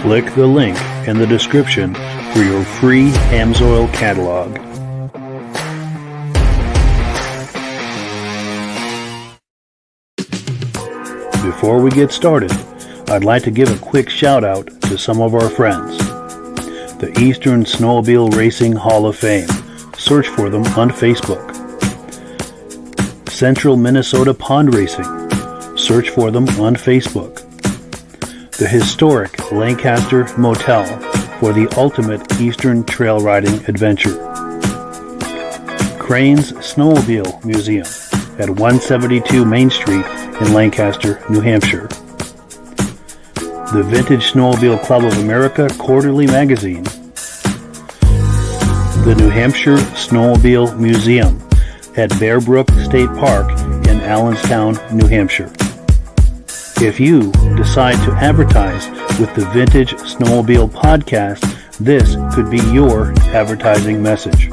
Click the link in the description for your free Amsoil catalog. Before we get started, I'd like to give a quick shout out to some of our friends. The Eastern Snowmobile Racing Hall of Fame. Search for them on Facebook. Central Minnesota Pond Racing. Search for them on Facebook. The historic Lancaster Motel for the ultimate Eastern trail riding adventure. Crane's Snowmobile Museum at 172 Main Street in Lancaster, New Hampshire. The Vintage Snowmobile Club of America Quarterly Magazine. The New Hampshire Snowmobile Museum at Bear Brook State Park in Allenstown, New Hampshire. If you decide to advertise with the Vintage Snowmobile Podcast, this could be your advertising message.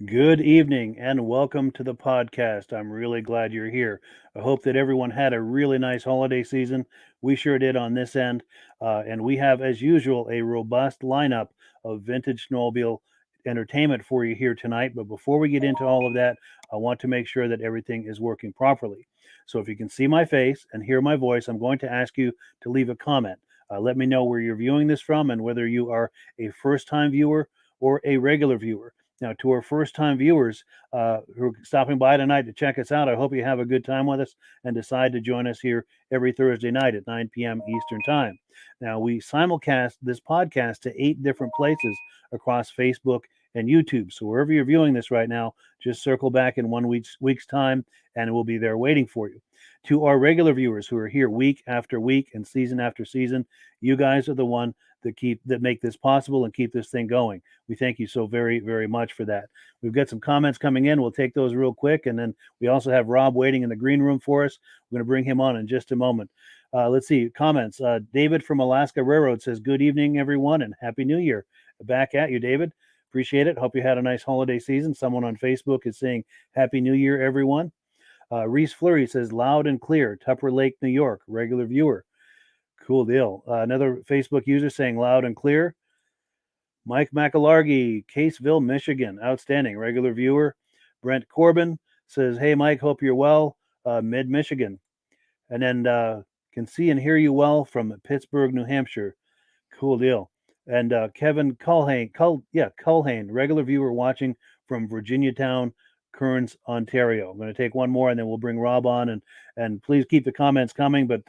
Good evening and welcome to the podcast. I'm really glad you're here. I hope that everyone had a really nice holiday season. We sure did on this end. And we have, as usual, a robust lineup of vintage snowmobile entertainment for you here tonight. But before we get into all of that, I want to make sure that everything is working properly. So if you can see my face and hear my voice, I'm going to ask you to leave a comment. Let me know where you're viewing this from and whether you are a first-time viewer or a regular viewer. Now, to our first-time viewers who are stopping by tonight to check us out, I hope you have a good time with us and decide to join us here every Thursday night at 9 p.m. Eastern Time. Now, we simulcast this podcast to 8 different places across Facebook and YouTube. So wherever you're viewing this right now, just circle back in 1 week's time, and we'll be there waiting for you. To our regular viewers who are here week after week and season after season, you guys are the one that make this possible and keep this thing going. We thank you so very, very much for that. We've got some comments coming in. We'll take those real quick, and then we also have Rob waiting in the green room for us. We're going to bring him on in just a moment. Let's see, comments. David from Alaska Railroad says, good evening, everyone, and Happy New Year. Back at you, David. Appreciate it. Hope you had a nice holiday season. Someone on Facebook is saying, Happy New Year, everyone. Reese Fleury says, loud and clear, Tupper Lake, New York, regular viewer. Cool deal. Another Facebook user saying loud and clear. Mike McAlargy, Caseville, Michigan. Outstanding. Regular viewer. Brent Corbin says, hey, Mike, hope you're well. Mid-Michigan. And then can see and hear you well from Pittsburgh, New Hampshire. Cool deal. And Kevin Culhane, regular viewer watching from Virginiatown, Kearns, Ontario. I'm going to take one more and then we'll bring Rob on, and please keep the comments coming. But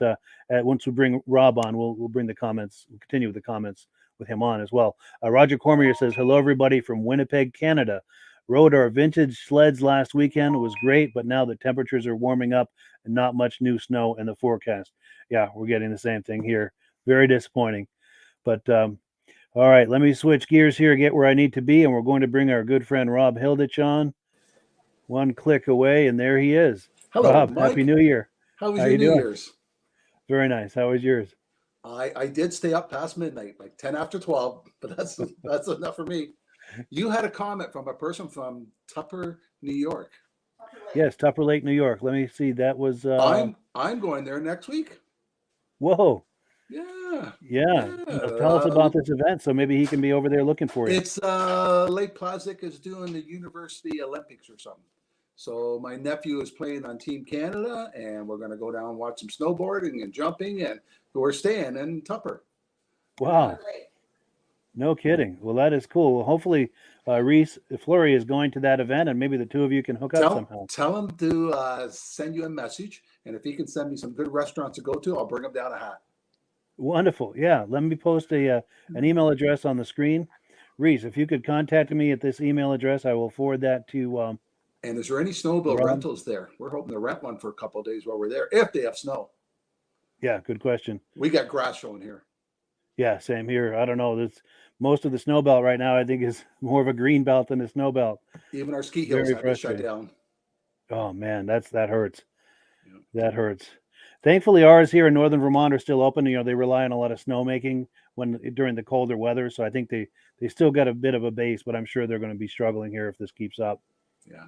once we bring Rob on, we'll bring the comments. We'll continue with the comments with him on as well. Roger Cormier says, hello, everybody from Winnipeg, Canada. Rode our vintage sleds last weekend. It was great, but now the temperatures are warming up and not much new snow in the forecast. Yeah, we're getting the same thing here. Very disappointing. But all right, let me switch gears here, get where I need to be, and we're going to bring our good friend Rob Hilditch on. One click away, and there he is. Hello, Rob, Mike. Happy New Year. How was your New Year's? Very nice. How was yours? I did stay up past midnight, like 10 after 12, but that's enough for me. You had a comment from a person from Tupper, New York. Yes, Tupper Lake, New York. Let me see. That was I'm going there next week. Whoa. Yeah. Tell us about this event, so maybe he can be over there looking for you. It's Lake Plazic is doing the University Olympics or something. So my nephew is playing on Team Canada, and we're going to go down and watch some snowboarding and jumping, and we're staying in Tupper. Wow. No kidding. Well, that is cool. Well, hopefully Reese Fleury is going to that event, and maybe the two of you can hook up somehow. Tell him to send you a message, and if he can send me some good restaurants to go to, I'll bring him down a hat. Wonderful. Yeah, let me post an email address on the screen. Reese, if you could contact me at this email address, I will forward that to and is there any snowmobile rentals there? We're hoping to rent one for a couple of days while we're there, if they have snow. Yeah, good question. We got grass showing here. Yeah, same here. I don't know. Most of the snow belt right now, I think, is more of a green belt than a snow belt. Even our ski hills have to shut down. Oh man, that hurts. Yeah. That hurts. Thankfully, ours here in northern Vermont are still open. You know, they rely on a lot of snowmaking during the colder weather, so I think they still got a bit of a base, but I'm sure they're going to be struggling here if this keeps up. Yeah.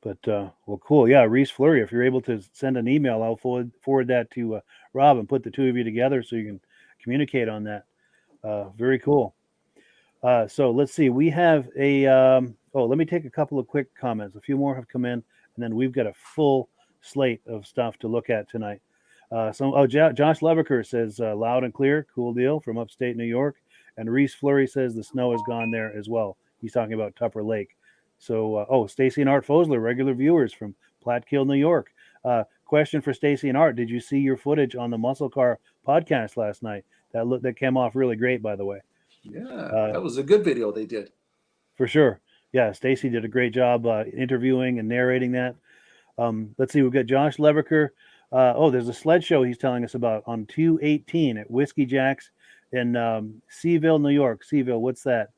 But well, cool. Yeah, Reese Fleury, if you're able to send an email, I'll forward that to Rob and put the two of you together so you can communicate on that. Very cool. So let's see. We have let me take a couple of quick comments. A few more have come in, and then we've got a full slate of stuff to look at tonight. Josh Leviker says loud and clear, cool deal from upstate New York. And Reese Fleury says the snow is gone there as well. He's talking about Tupper Lake. So, Stacy and Art Fosler, regular viewers from Platkill, New York. Question for Stacy and Art: did you see your footage on the Muscle Car podcast last night? That came off really great, by the way. Yeah, that was a good video they did. For sure. Yeah, Stacy did a great job interviewing and narrating that. Let's see, we've got Josh Leviker. There's a sled show he's telling us about on 2/18 at Whiskey Jack's in Seaville, New York. Seaville, what's that?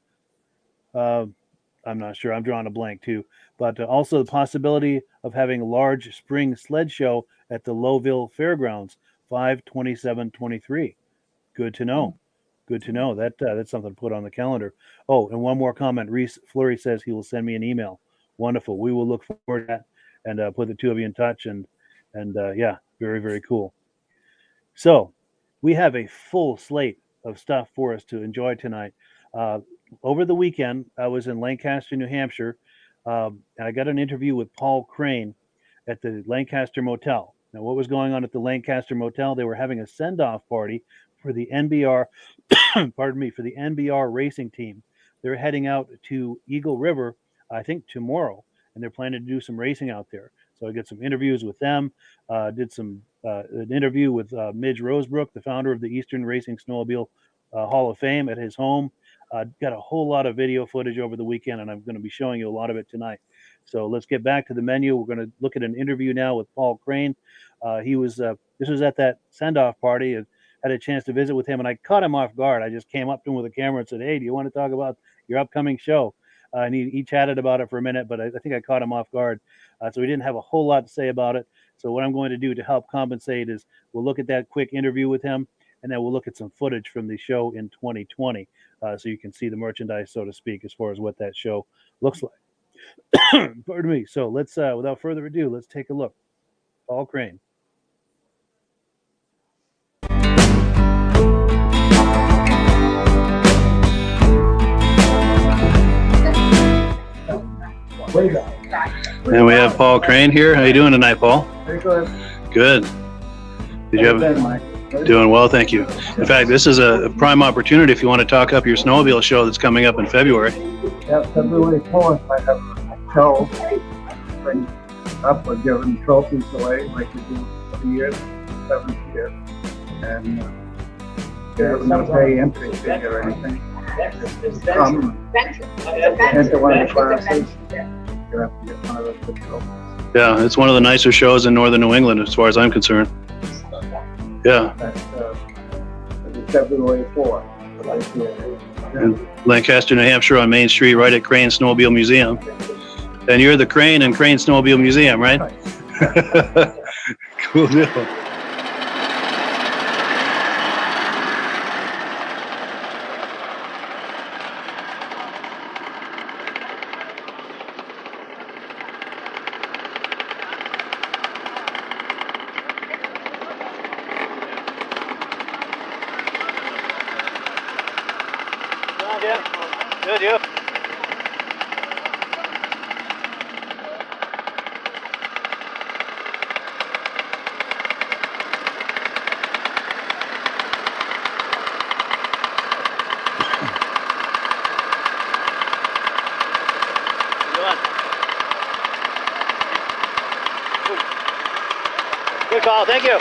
I'm not sure. I'm drawing a blank too. But also the possibility of having a large spring sled show at the Lowville Fairgrounds, 5/27/23. Good to know. Good to know. That's something to put on the calendar. Oh, and one more comment. Reese Fleury says he will send me an email. Wonderful. We will look forward to that and put the two of you in touch. And yeah, very, very cool. So we have a full slate of stuff for us to enjoy tonight. Over the weekend, I was in Lancaster, New Hampshire, and I got an interview with Paul Crane at the Lancaster Motel. Now, what was going on at the Lancaster Motel? They were having a send-off party for the NBR, for the NBR Racing team. They're heading out to Eagle River, I think tomorrow, and they're planning to do some racing out there. So I did some interviews with them, did an interview with Midge Rosebrook, the founder of the Eastern Racing Snowmobile Hall of Fame, at his home. Got a whole lot of video footage over the weekend, and I'm going to be showing you a lot of it tonight. So let's get back to the menu. We're going to look at an interview now with Paul Crane. This was at that send-off party. I had a chance to visit with him, and I caught him off guard. I just came up to him with a camera and said, "Hey, do you want to talk about your upcoming show?" And he chatted about it for a minute, but I think I caught him off guard. So he didn't have a whole lot to say about it. So what I'm going to do to help compensate is we'll look at that quick interview with him, and then we'll look at some footage from the show in 2020. So you can see the merchandise, so to speak, as far as what that show looks like. Pardon me. So let's, without further ado, let's take a look. Paul Crane. And we have Paul Crane here. How you doing tonight, Paul? Very good. Good. Did you have Mike? Doing well, thank you. In fact, this is a prime opportunity if you want to talk up your snowmobile show that's coming up in February. Yeah, February 4th, I have a show. Bring up, we're giving trophies away like we do every year, 7th year. And they're not pay entry fee or anything. come into one of the classes. You have to get one of those good trophies. Yeah, it's one of the nicer shows in northern New England, as far as I'm concerned. Yeah, That's February 4th. in Lancaster, New Hampshire, on Main Street, right at Crane Snowmobile Museum. And you're the Crane and Crane Snowmobile Museum, right? Cool deal. Good, you. Good call, thank you.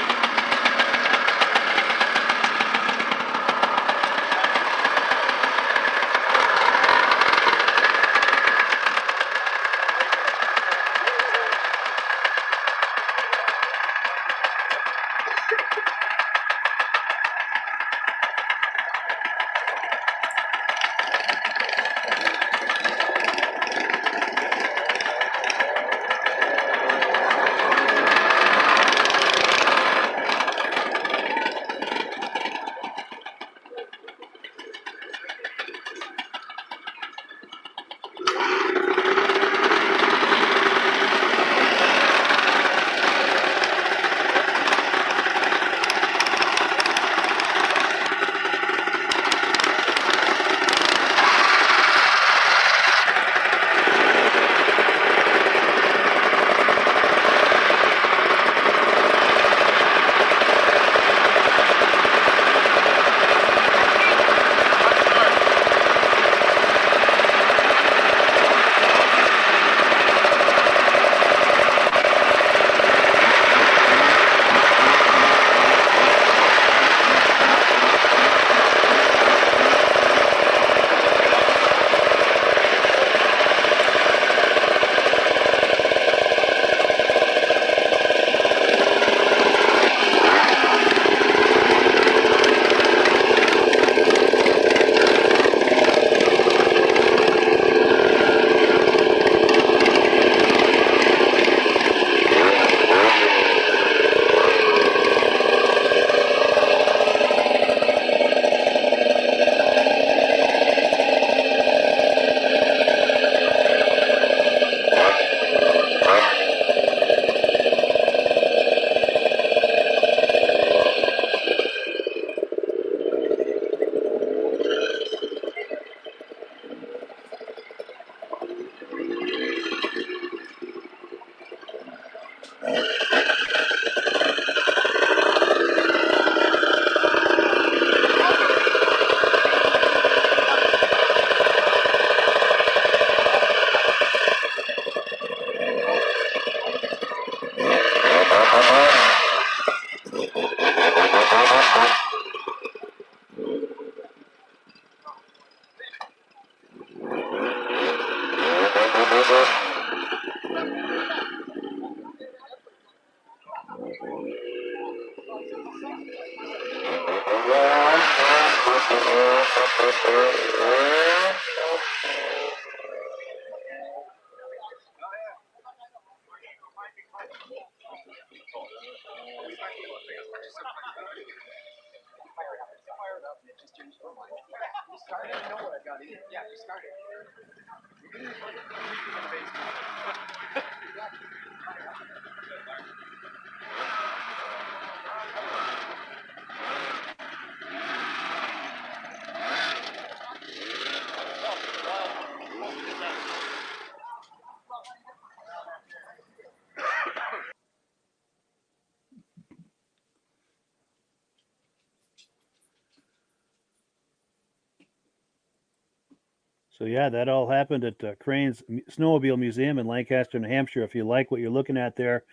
So yeah, that all happened at Crane's Snowmobile Museum in Lancaster, New Hampshire. If you like what you're looking at there,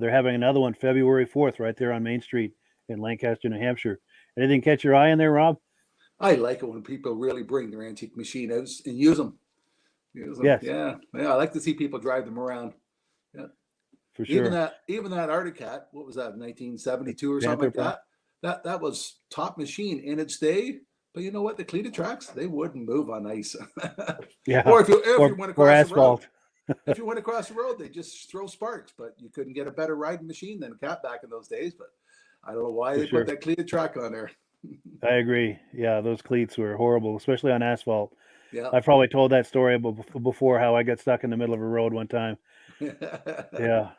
they're having another one February 4th right there on Main Street in Lancaster, New Hampshire. Anything catch your eye in there, Rob? I like it when people really bring their antique machine out and use them. Yes, Yeah. I like to see people drive them around. Yeah. for sure. Even that Arctic Cat, what was that, 1972 or something like Panther that? That was top machine in its day. But you know what? The cleated tracks, they wouldn't move on ice. Yeah, Or if you went or across the road. asphalt. If you went across the road, they just throw sparks. But you couldn't get a better riding machine than a Cat back in those days. But I don't know why For they sure. put that cleated track on there. I agree. Yeah, those cleats were horrible, especially on asphalt. Yeah. I've probably told that story before, how I got stuck in the middle of a road one time. Yeah.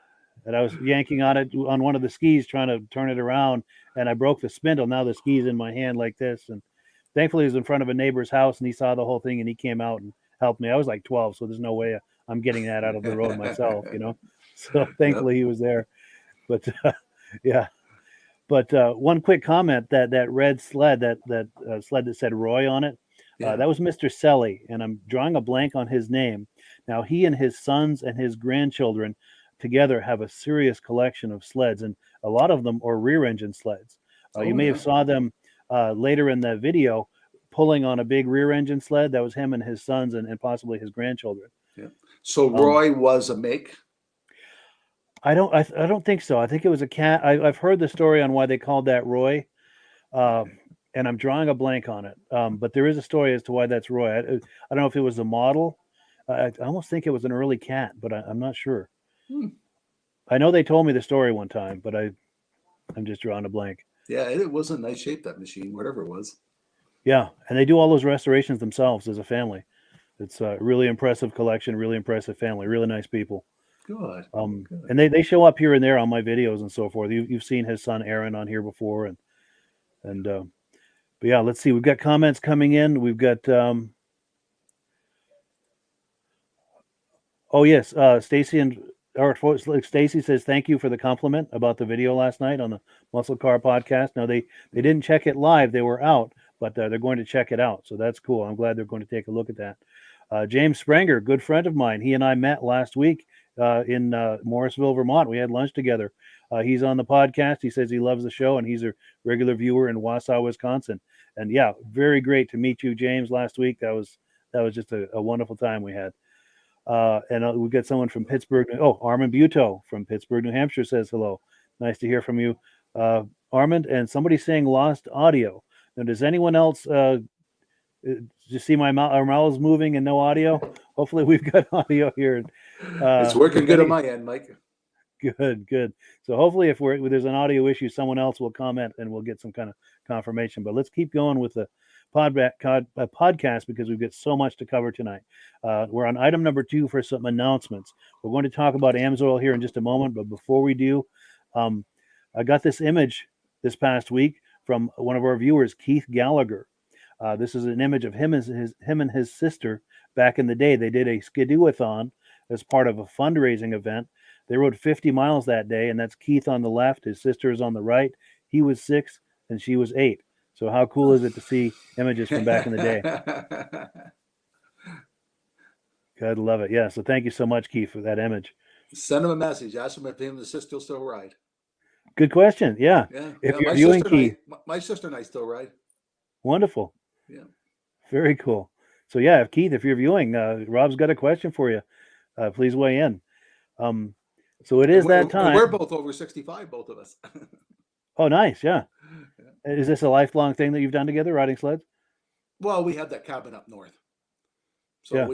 And I was yanking on it on one of the skis, trying to turn it around, and I broke the spindle. Now the ski's in my hand like this. And thankfully, it was in front of a neighbor's house, and he saw the whole thing, and he came out and helped me. I was like 12, so there's no way I'm getting that out of the road myself, you know. So thankfully, he was there. But yeah. But one quick comment, that red sled, that sled that said Roy on it, Yeah. that was Mr. Selly, and I'm drawing a blank on his name. Now, he and his sons and his grandchildren together have a serious collection of sleds, and a lot of them are rear engine sleds. You may have saw them later in the video pulling on a big rear engine sled. That was him and his sons and possibly his grandchildren. Yeah. So Roy was a make. I don't think so. I think it was a Cat. I've heard the story on why they called that Roy, and I'm drawing a blank on it. But there is a story as to why that's Roy. I don't know if it was a model. I almost think it was an early Cat, but I'm not sure. I know they told me the story one time, but I'm just drawing a blank. Yeah, it was in nice shape, that machine, whatever it was. Yeah, and they do all those restorations themselves as a family. It's a really impressive collection, really impressive family, really nice people. Good. Good. And they show up here and there on my videos and so forth. You've seen his son Aaron on here before, but yeah, let's see. We've got comments coming in. We've got oh yes, Stacy says thank you for the compliment about the video last night on the Muscle Car Podcast. Now they didn't check it live; they were out, but they're going to check it out. So that's cool. I'm glad they're going to take a look at that. James Spranger, good friend of mine. He and I met last week in Morrisville, Vermont. We had lunch together. He's on the podcast. He says he loves the show, and he's a regular viewer in Wausau, Wisconsin. And yeah, very great to meet you, James, last week. That was just a wonderful time we had. And we've got someone from Pittsburgh. Oh, Armand Buteau from Pittsburgh, New Hampshire says hello. Nice to hear from you, Armand. And somebody saying lost audio. Now, does anyone else just see our mouths moving and no audio? Hopefully we've got audio here. It's working good on my end, Mike. Good. So hopefully if there's an audio issue, someone else will comment and we'll get some kind of confirmation. But let's keep going with the podcast because we've got so much to cover tonight. We're on item number 2 for some announcements. We're going to talk about AMSOIL here in just a moment, but before we do, I got this image this past week from one of our viewers, Keith Gallagher. This is an image of him and his sister back in the day. They did a skidoo-a-thon as part of a fundraising event. They rode 50 miles that day, and that's Keith on the left. His sister is on the right. He was 6 and she was 8. So how cool is it to see images from back in the day? God love it. Yeah. So thank you so much, Keith, for that image. Send him a message. Ask him if him and the sister still ride. Good question. Yeah. If you're viewing, Keith. My sister and I still ride. Wonderful. Yeah. Very cool. So yeah, Keith, if you're viewing, Rob's got a question for you. Please weigh in. So it is that time. We're both over 65, both of us. Oh, nice. Yeah. Is this a lifelong thing that you've done together, riding sleds? Well, we have that cabin up north. So yeah.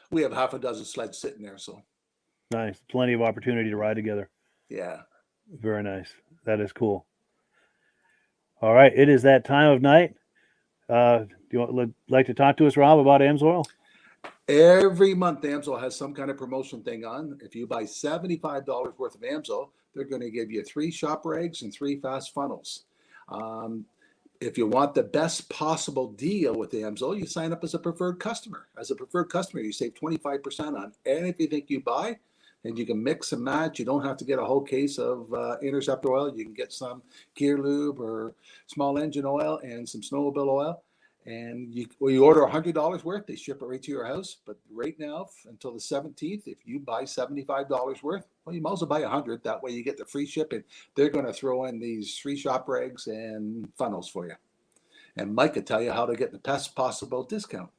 we have half a dozen sleds sitting there. So nice. Plenty of opportunity to ride together. Yeah. Very nice. That is cool. All right. It is that time of night. Do you like to talk to us, Rob, about AMSOIL? Every month, AMSOIL has some kind of promotion thing on. If you buy $75 worth of AMSOIL, they're going to give you 3 shop rags and 3 fast funnels. If you want the best possible deal with AMSOIL, you sign up as a preferred customer. As a preferred customer, you save 25% on anything you buy, and you can mix and match. You don't have to get a whole case of Interceptor oil. You can get some gear lube or small engine oil and some snowmobile oil. And you order $100 worth, they ship it right to your house. But right now, until the 17th, if you buy $75 worth, well, you might as well buy 100. That way you get the free shipping. They're going to throw in these 3 shop rags and funnels for you. and Mike could tell you how to get the best possible discount.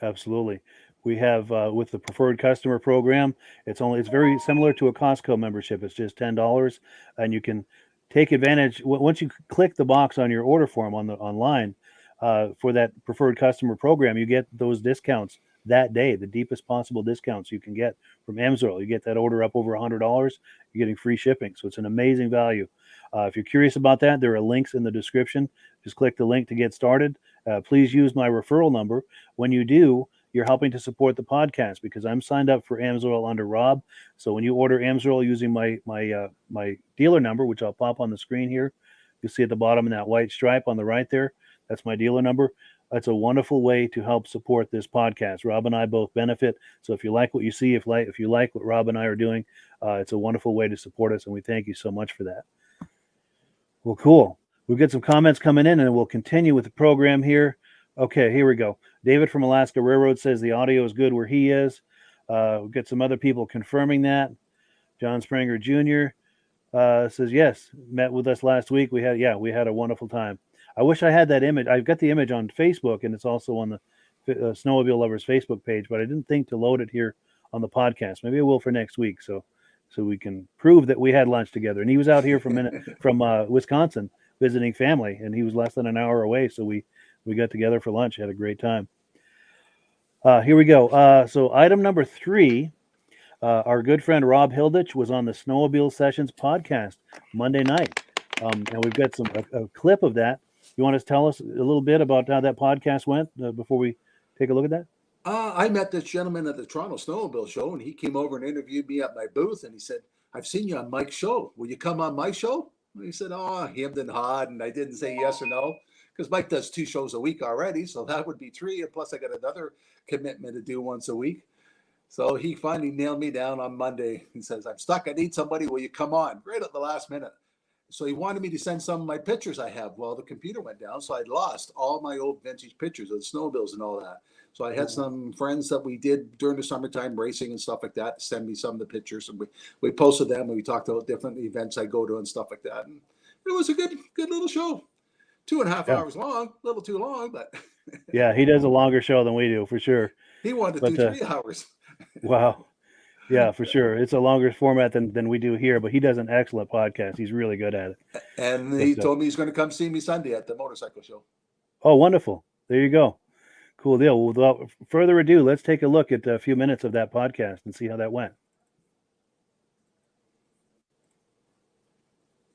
Absolutely. We have with the preferred customer program, it's very similar to a Costco membership. It's just $10, and you can take advantage once you click the box on your order form online for that preferred customer program. You get those discounts that day, the deepest possible discounts you can get from Amsoil. You get that order up over $100, you're getting free shipping. So it's an amazing value. If you're curious about that, there are links in the description. Just click the link to get started. Please use my referral number. When you do, you're helping to support the podcast because I'm signed up for Amsoil under Rob. So when you order Amsoil using my dealer number, which I'll pop on the screen here, you'll see at the bottom in that white stripe on the right there, that's my dealer number. That's a wonderful way to help support this podcast. Rob and I both benefit. So if you like what you see, if you like what Rob and I are doing, it's a wonderful way to support us, and we thank you so much for that. Well, cool. We'll get some comments coming in, and we'll continue with the program here. Okay, here we go. David from Alaska Railroad says the audio is good where he is. We'll get some other people confirming that. John Springer Jr. Says, yes, met with us last week. We had a wonderful time. I wish I had that image. I've got the image on Facebook, and it's also on the Snowmobile Lovers Facebook page, but I didn't think to load it here on the podcast. Maybe I will for next week, so we can prove that we had lunch together. And he was out here from Wisconsin visiting family, and he was less than an hour away, so we got together for lunch, had a great time. Here we go. So item number 3, our good friend Rob Hilditch was on the Snowmobile Sessions podcast Monday night, and we've got a clip of that. You want to tell us a little bit about how that podcast went before we take a look at that? I met this gentleman at the Toronto Snowmobile Show, and he came over and interviewed me at my booth, and he said, I've seen you on Mike's show. Will you come on my show? And he said, hemmed and hawed, and I didn't say yes or no, because Mike does 2 shows a week already, so that would be 3, and plus I got another commitment to do once a week. So he finally nailed me down on Monday. He says, I'm stuck. I need somebody. Will you come on? Right at the last minute. So he wanted me to send some of my pictures I have. Well, the computer went down, so I'd lost all my old vintage pictures of the snowmobiles and all that. So I had some friends that we did during the summertime racing and stuff like that send me some of the pictures, and we posted them, and we talked about different events I go to and stuff like that. And it was a good little show. 2.5 hours long, a little too long, but yeah, he does a longer show than we do for sure. He wanted to do 3 hours. Wow. Yeah, for sure. It's a longer format than we do here, but he does an excellent podcast. He's really good at it. And he told me he's going to come see me Sunday at the motorcycle show. Oh, wonderful. There you go. Cool deal. Without further ado, let's take a look at a few minutes of that podcast and see how that went.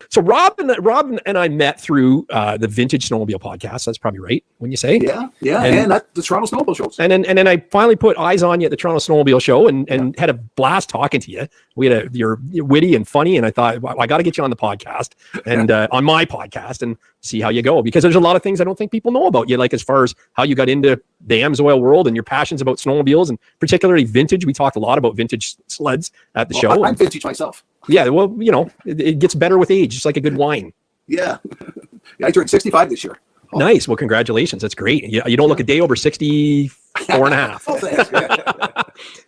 So Rob and I met through the Vintage Snowmobile Podcast. That's probably right when you say. Yeah, and at the Toronto Snowmobile shows. And then I finally put eyes on you at the Toronto Snowmobile show and had a blast talking to you. You're witty and funny, and I thought, well, I got to get you on the podcast and on my podcast and see how you go, because there's a lot of things I don't think people know about you, like as far as how you got into the Amsoil world and your passions about snowmobiles and particularly vintage. We talked a lot about vintage sleds at the show. I'm vintage myself. Yeah, well, it gets better with age, just like a good wine. Yeah. I turned 65 this year. Oh. Nice. Well, congratulations. That's great. You don't look a day over 64 and a half. Oh, thanks.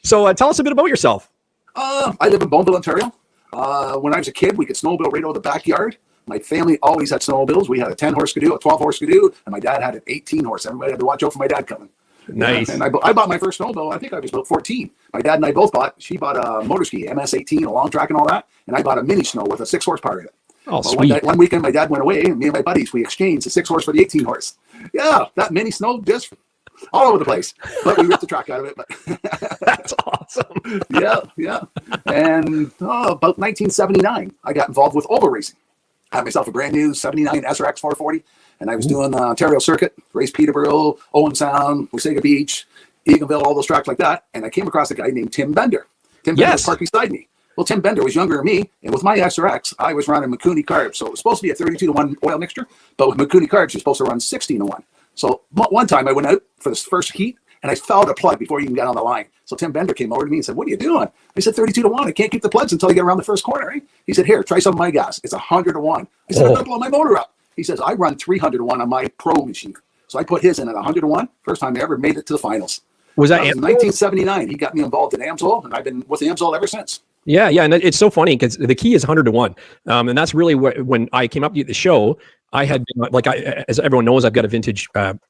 So tell us a bit about yourself. I live in Bonneville, Ontario. When I was a kid, we could snowmobile right out of the backyard. My family always had snowmobiles. We had a 10-horse Skidoo, a 12-horse Skidoo, and my dad had an 18-horse. Everybody had to watch out for my dad coming. Nice. And I bought my first snowmobile. I think I was about 14. My dad and I both she bought a motor ski, MS-18, a long track and all that. And I bought a mini snow with a 6-horsepower in it. Oh, sweet. One weekend, my dad went away, and me and my buddies, we exchanged the 6-horse for the 18-horse. Yeah, that mini snow just all over the place. But we ripped the track out of it. But that's awesome. Yeah. And about 1979, I got involved with oval racing. I had myself a brand new 79 SRX 440. And I was doing the Ontario circuit, raced Peterborough, Owen Sound, Wasaga Beach, Eganville, all those tracks like that. And I came across a guy named Tim Bender. Tim Bender was parked beside me. Well, Tim Bender was younger than me. And with my SRX, I was running McCooney carbs. So it was supposed to be a 32-to-1 oil mixture. But with McCooney carbs, you're supposed to run 16-to-1. So one time I went out for this first heat, and I fouled a plug before you even got on the line. So Tim Bender came over to me and said, what are you doing? I said, 32-to-1. I can't keep the plugs until I get around the first corner. Right? He said, here, try some of my gas. It's 100-to-1. I said, I'm going to blow my motor up. He says, I run 300-to-1 on my pro machine. So I put his in at 100-to-1. First time I ever made it to the finals. Was that in 1979? He got me involved in Amsoil, and I've been with Amsoil ever since. Yeah. And it's so funny because the key is 100-to-1. And that's really when I came up to the show, I had been, like, as everyone knows, I've got a vintage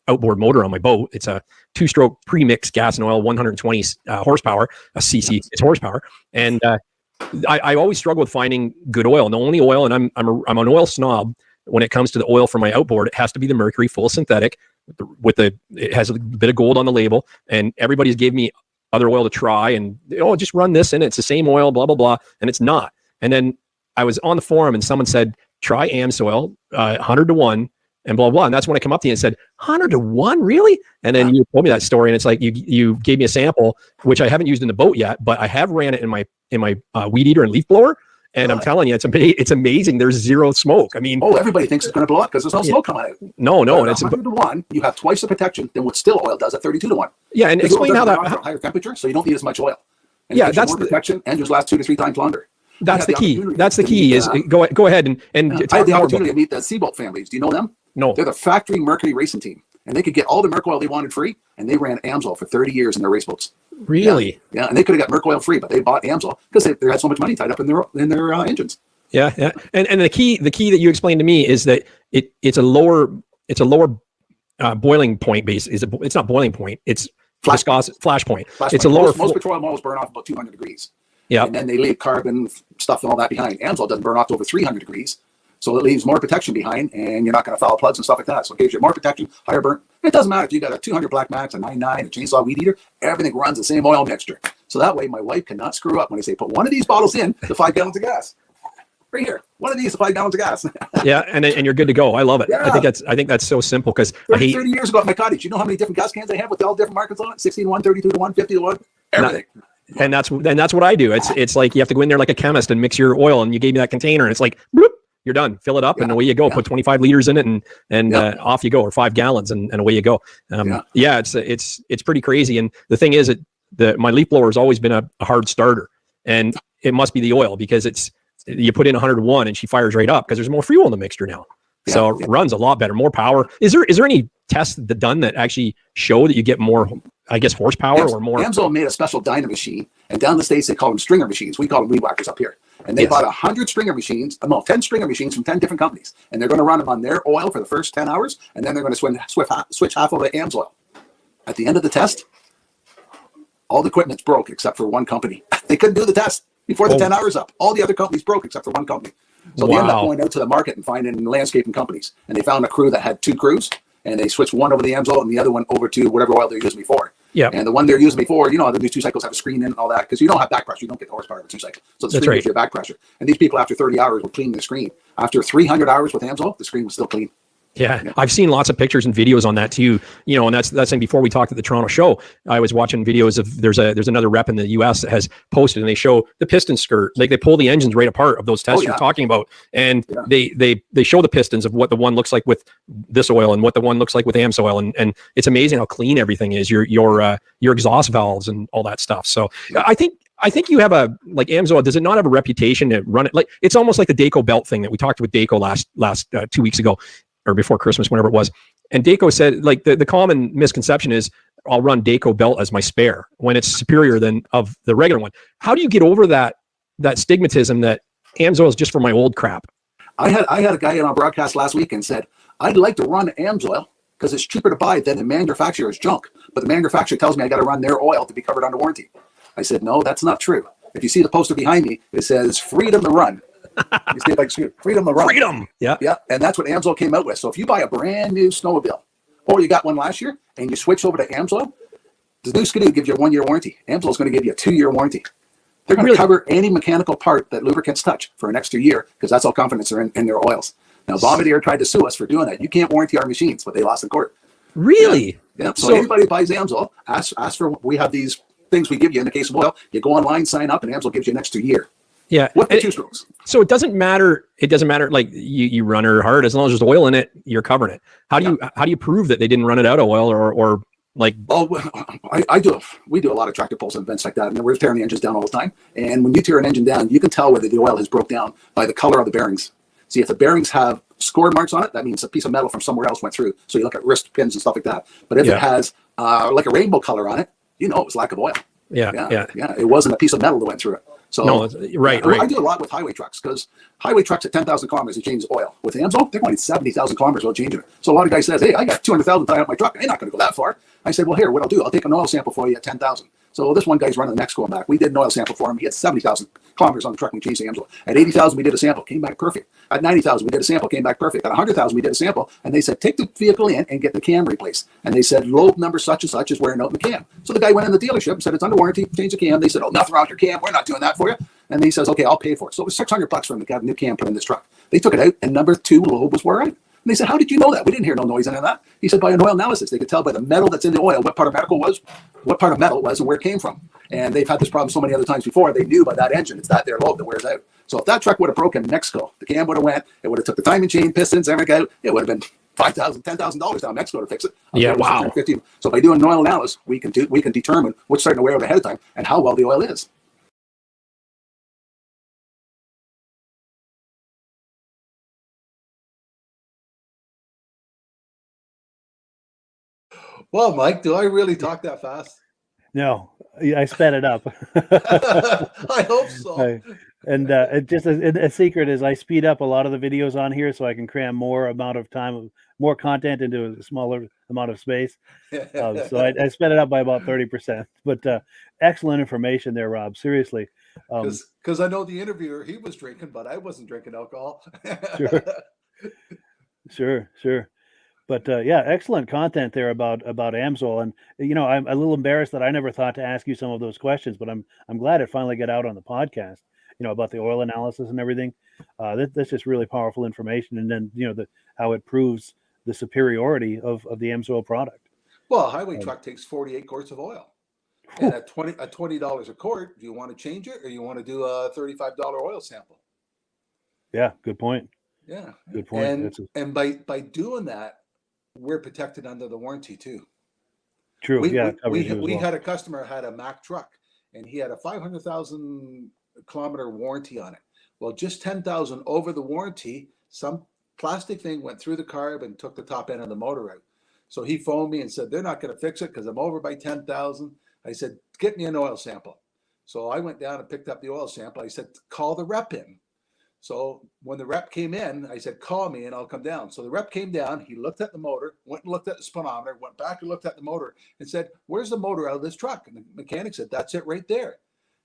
outboard motor on my boat. It's a 2-stroke pre-mixed gas and oil, 120 horsepower, a CC. It's horsepower, and I always struggle with finding good oil. And the only oil, and I'm an oil snob when it comes to the oil for my outboard. It has to be the Mercury full synthetic it has a bit of gold on the label. And everybody's gave me other oil to try, and just run this in it. It's the same oil, blah blah blah, and it's not. And then I was on the forum, and someone said, try AMSOIL, 100 to 1, and blah, blah. And that's when I come up to you and said, 100 to 1, really? And then you told me that story, and it's like you gave me a sample, which I haven't used in the boat yet, but I have ran it in my weed eater and leaf blower. And I'm telling you, it's amazing. There's zero smoke. I mean, everybody thinks it's going to blow up because there's no smoke coming out. No. And it's 100 to 1. You have twice the protection than what still oil does at 32 to 1. Yeah, and explain how that higher temperature, so you don't need as much oil. And that's more protection, and just lasts 2 to 3 times longer. That's the key. That's the key. Is go ahead and I had the opportunity to meet the Seabolt families. Do you know them? No. They're the factory Mercury racing team, and they could get all the Merc oil they wanted free, and they ran AMSOIL for 30 years in their race boats. Really? Yeah, and they could have got Merc oil free, but they bought AMSOIL because they had so much money tied up in their engines. Yeah. And the key that you explained to me is that it's a lower boiling point base. It's not boiling point. It's flash point. It's a lower. Most petroleum oils burn off about 200 degrees. Yeah. And then they leave carbon stuff and all that behind. AMSOIL doesn't burn off to over 300 degrees. So it leaves more protection behind, and you're not going to foul plugs and stuff like that. So it gives you more protection, higher burn. It doesn't matter if you got a 200 Black Max, a 99, a chainsaw weed eater, everything runs the same oil mixture. So that way my wife cannot screw up when I say, put one of these bottles in to 5 gallons of gas. Right here, one of these to 5 gallons of gas. Yeah, and you're good to go. I love it. Yeah. I think that's so simple because 30 years ago at my cottage, you know how many different gas cans I have with all different markets on it? 16 to 1, 32 to 1, 50 to 1, everything. And that's what I do. It's like you have to go in there like a chemist and mix your oil, and you gave me that container, and it's like, bloop, you're done. Fill it up, and away you go. Put 25 liters in it, and off you go, or 5 gallons, and away you go. It's pretty crazy. And the thing is, my leaf blower has always been a hard starter, and it must be the oil because you put in 101 and she fires right up because there's more fuel in the mixture now. So it runs a lot better, more power. Is there any tests done that actually show that you get more, I guess, horsepower or more? AMSOIL made a special dyno machine, and down the States they call them stringer machines. We call them weed whackers up here. And they bought 100 stringer machines, 10 stringer machines from 10 different companies. And they're going to run them on their oil for the first 10 hours, and then they're going to switch half of the AMSOIL. At the end of the test, all the equipment's broke except for one company. They couldn't do the test before the 10 hours up. All the other companies broke except for one company. So they ended up going out to the market and finding landscaping companies. And they found a crew that had 2 crews, and they switched one over to the AMSOIL and the other one over to whatever oil they're using before. Yeah. And the one they're using before, the new 2 cycles have a screen in and all that, because you don't have back pressure. You don't get the horsepower of a 2 cycle. So the screen gives you back pressure. And these people, after 30 hours, will clean the screen. After 300 hours with AMSOIL, the screen was still clean. Yeah, I've seen lots of pictures and videos on that too. And that's saying before we talked at the Toronto show, I was watching videos of there's another rep in the US that has posted, and they show the piston skirt, like they pull the engines right apart of those tests you're talking about, and they show the pistons of what the one looks like with this oil and what the one looks like with AMSOIL, and it's amazing how clean everything is. Your exhaust valves and all that stuff. So I think you have like AMSOIL, does it not have a reputation to run it? Like it's almost like the Dayco belt thing that we talked with Dayco last 2 weeks ago, or before Christmas, whenever it was. And Dayco said, like the common misconception is I'll run Dayco belt as my spare when it's superior than of the regular one. How do you get over that stigmatism that AMSOIL is just for my old crap? I had a guy on our broadcast last week and said, I'd like to run AMSOIL because it's cheaper to buy than the manufacturer's junk. But the manufacturer tells me I got to run their oil to be covered under warranty. I said, no, that's not true. If you see the poster behind me, it says freedom to run. You see, like freedom to run. Freedom. Yeah. Yeah. And that's what AMSOIL came out with. So if you buy a brand new snowmobile, or you got one last year, and you switch over to AMSOIL, the new Skidoo gives you a 1-year warranty. AMSOIL is going to give you a 2-year warranty. They're going to cover any mechanical part that lubricants touch for an extra year, because that's all confidence are in their oils. Now, Bombardier tried to sue us for doing that. You can't warranty our machines, but they lost in court. Really? Yeah. So anybody who buys AMSOIL, ask for, we have these things we give you in the case of oil. You go online, sign up, and AMSOIL gives you an extra year. Yeah. What the 2 strokes? So it doesn't matter. It doesn't matter. Like you run her hard, as long as there's oil in it, you're covering it. How do you prove that they didn't run it out of oil or like? Oh, we do a lot of tractor pulls and events like that, and we're tearing the engines down all the time. And when you tear an engine down, you can tell whether the oil has broke down by the color of the bearings. See, if the bearings have score marks on it, that means a piece of metal from somewhere else went through. So you look at wrist pins and stuff like that. But if it has like a rainbow color on it, it was lack of oil. Yeah. It wasn't a piece of metal that went through it. So No, right. I do a lot with highway trucks because highway trucks at 10,000 kilometers, they change oil. With AMSO, they're going 70,000 kilometers without changing it. So a lot of guys says, hey, I got 200,000 tied up my truck. I'm not going to go that far. I said, well, here, what I'll do, I'll take an oil sample for you at 10,000. So this one guy's running to Mexico and back. We did an oil sample for him. He had 70,000 kilometers on the truck. We changed AMSO. At 80,000, we did a sample, came back perfect. At 90,000, we did a sample, came back perfect. At 100,000, we did a sample, and they said, take the vehicle in and get the cam replaced. And they said, load number such and such is wearing out in the cam. So the guy went in the dealership and said, it's under warranty, change the cam. They said, oh, nothing wrong with your cam. We're not doing that for you. And he says, okay, I'll pay for it. So it was $600 for him to have a new cam put in this truck. They took it out, and number 2 lobe was wore out. And they said, how did you know that? We didn't hear no noise in that. He said, by an oil analysis, they could tell by the metal that's in the oil what part of metal it was and where it came from. And they've had this problem so many other times before. They knew by that engine, it's that there lobe that wears out. So if that truck would have broken in Mexico, the cam would have went, it would have took the timing chain, pistons, everything out. It would have been $5,000, $10,000 down in Mexico to fix it. Yeah, wow. So by doing an oil analysis, we can determine what's starting to wear out ahead of time and how well the oil is. Well, Mike, do I really talk that fast? No, I sped it up. I hope so. Just a secret is I speed up a lot of the videos on here so I can cram more content into a smaller amount of space. So I sped it up by about 30%. But excellent information there, Rob. Seriously. Because I know the interviewer, he was drinking, but I wasn't drinking alcohol. Sure. But yeah, excellent content there about AMSOIL, and I'm a little embarrassed that I never thought to ask you some of those questions, but I'm glad it finally got out on the podcast. About the oil analysis and everything. That's just really powerful information, and then how it proves the superiority of the AMSOIL product. Well, a highway truck takes 48 quarts of oil, and at $20 a quart, do you want to change it or you want to do a $35 oil sample? Yeah, good point. Yeah, good point. And by doing that, we're protected under the warranty too. True. We had a customer had a Mack truck, and he had a 500,000 kilometer warranty on it. Well, just 10,000 over the warranty, some plastic thing went through the carb and took the top end of the motor out. So he phoned me and said, they're not going to fix it because I'm over by 10,000. I said, get me an oil sample. So I went down and picked up the oil sample. I said, call the rep in. So when the rep came in, I said, call me and I'll come down. So the rep came down, he looked at the motor, went and looked at the speedometer, went back and looked at the motor and said, where's the motor out of this truck? And the mechanic said, that's it right there.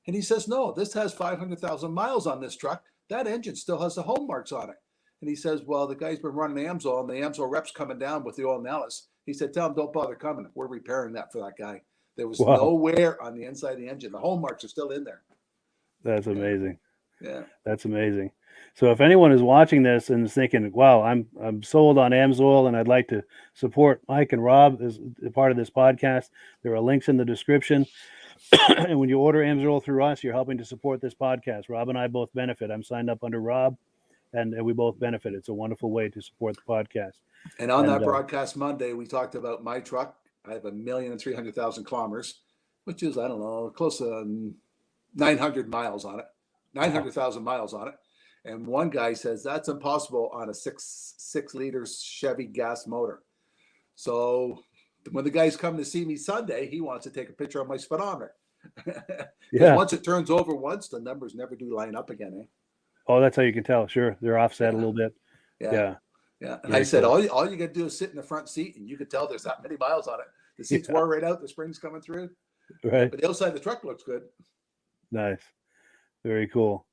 And he says, no, this has 500,000 miles on this truck. That engine still has the home marks on it. And he says, well, the guy's been running AMSOIL, and the AMSOIL rep's coming down with the oil analysis. He said, tell him, don't bother coming. We're repairing that for that guy. There was no wear on the inside of the engine. The home marks are still in there. That's amazing. Yeah. That's amazing. So if anyone is watching this and is thinking, wow, I'm sold on AMSOIL and I'd like to support Mike and Rob as a part of this podcast, there are links in the description. And when you order AMSOIL through us, you're helping to support this podcast. Rob and I both benefit. I'm signed up under Rob, and we both benefit. It's a wonderful way to support the podcast. And on that broadcast Monday, we talked about my truck. I have 1,300,000 kilometers, which is, I don't know, close to 900 miles on it, 900,000 miles on it. And one guy says that's impossible on a six liter Chevy gas motor. So when the guy's coming to see me Sunday, he wants to take a picture of my speedometer. Yeah. Once it turns over the numbers never do line up again. Eh? Oh, that's how you can tell. Sure. They're offset a little bit. Yeah. And I said, all you got to do is sit in the front seat and you could tell there's that many miles on it. The seats wore right out. The spring's coming through. Right. But the outside of the truck looks good. Nice. Very cool.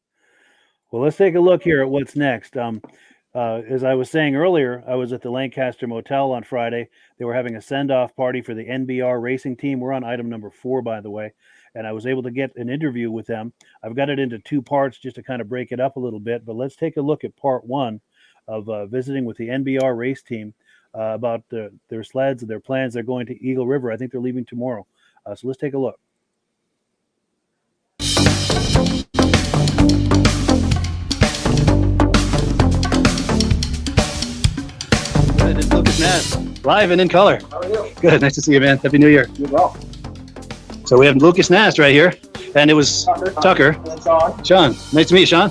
Well, let's take a look here at what's next. As I was saying earlier, I was at the Lancaster Motel on Friday. They were having a send-off party for the NBR Racing team. We're on item number 4, by the way, and I was able to get an interview with them. I've got it into 2 parts just to kind of break it up a little bit, but let's take a look at part 1 of visiting with the NBR race team about their sleds and their plans. They're going to Eagle River. I think they're leaving tomorrow. So let's take a look. It's Lucas Nast, live and in color. How are you? Good, nice to see you, man. Happy New Year. You well. So we have Lucas Nast right here, and it was Tucker. That's on. Sean, nice to meet you, Sean.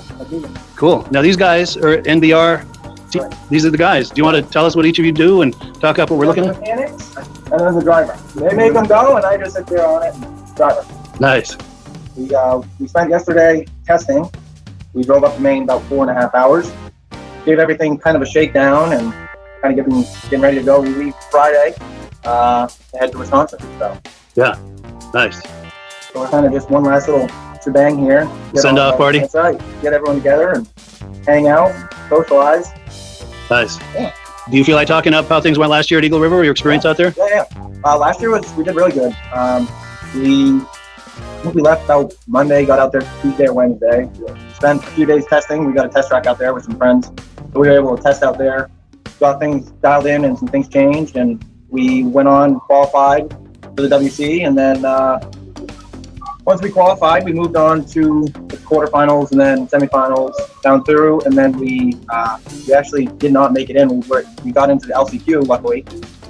Cool. Now these guys are NBR. These are the guys. Do you want to tell us what each of you do and talk about what we're looking at? Mechanics, and then the driver. They make them go, and I just sit there on it and drive it. Nice. We spent yesterday testing. We drove up to Maine about 4.5 hours. Gave everything kind of a shakedown and kind of getting ready to go. We leave Friday to head to Wisconsin. So Yeah. Nice. we're kind of just one last little shebang here. Send-off party. That's right. Get everyone together and hang out, socialize. Nice. Yeah. Do you feel like talking up how things went last year at Eagle River, your experience out there? Yeah. Last year we did really good. I think we left about Monday, got out there Tuesday or Wednesday. Spent a few days testing. We got a test track out there with some friends. So we were able to test out there, got things dialed in and some things changed, and we went on, qualified for the WC, and then once we qualified, we moved on to the quarterfinals and then semifinals down through, and then we actually did not make it in. We got into the LCQ, luckily,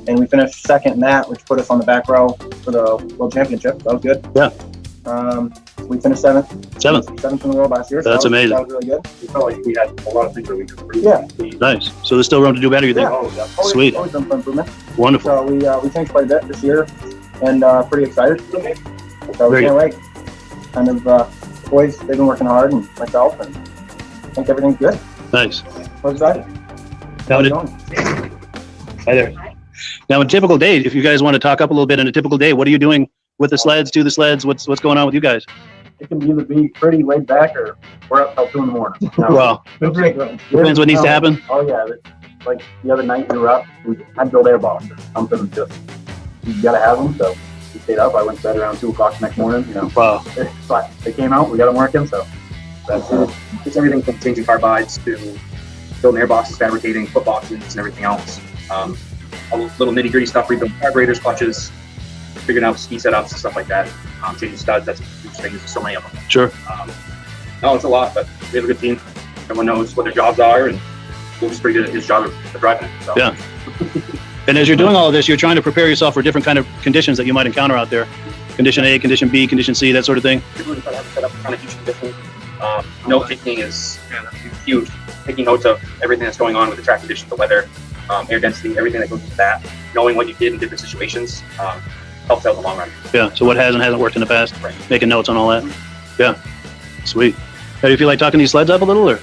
and we finished second in that, which put us on the back row for the World Championship. That was good. Yeah. We finished seventh in the world last year. So That's amazing. That was really good. We felt like we had a lot of things that we could improve. Yeah. Nice. So there's still room to do better, you think? Yeah. Sweet. Always room for improvement. Wonderful. So we changed quite a bit this year, and pretty excited. So Very we can't wait. Kind of boys, they've been working hard, and myself, and I think everything's good. Nice. We're excited. Now, hi there. Now, a typical day, if you guys want to talk up a little bit in a typical day, what are you doing with the sleds, to the sleds? What's going on with you guys? It can either be pretty laid back or we're up till 2 in the morning. Well, depends what needs to happen. Oh yeah, like the other night we were up, we had to build air boxes. Something just, you gotta have them, so we stayed up. I went to bed around 2 o'clock the next morning, you know. Wow. But they came out, we got them working, so that's It's everything from changing carbides to building air boxes, fabricating foot boxes, and everything else. All the little nitty gritty stuff, rebuilding carburetors, clutches, figuring out ski setups and stuff like that. Changing studs, that's a huge thing. There's so many of them. Sure. No, it's a lot, but we have a good team. Everyone knows what their jobs are, and Luke's pretty good at his job of driving it. So. Yeah. And as you're doing all of this, you're trying to prepare yourself for different kind of conditions that you might encounter out there. Condition A, condition B, condition C, that sort of thing. People try to have it set up kind of each condition. Note taking is huge. Taking notes of everything that's going on with the track conditions, the weather, air density, everything that goes into that. Knowing what you did in different situations helps out in the long run. Yeah. So what has and hasn't worked in the past, Right. making notes on all that. Yeah. Sweet. Now, do you feel like talking these sleds up a little, or?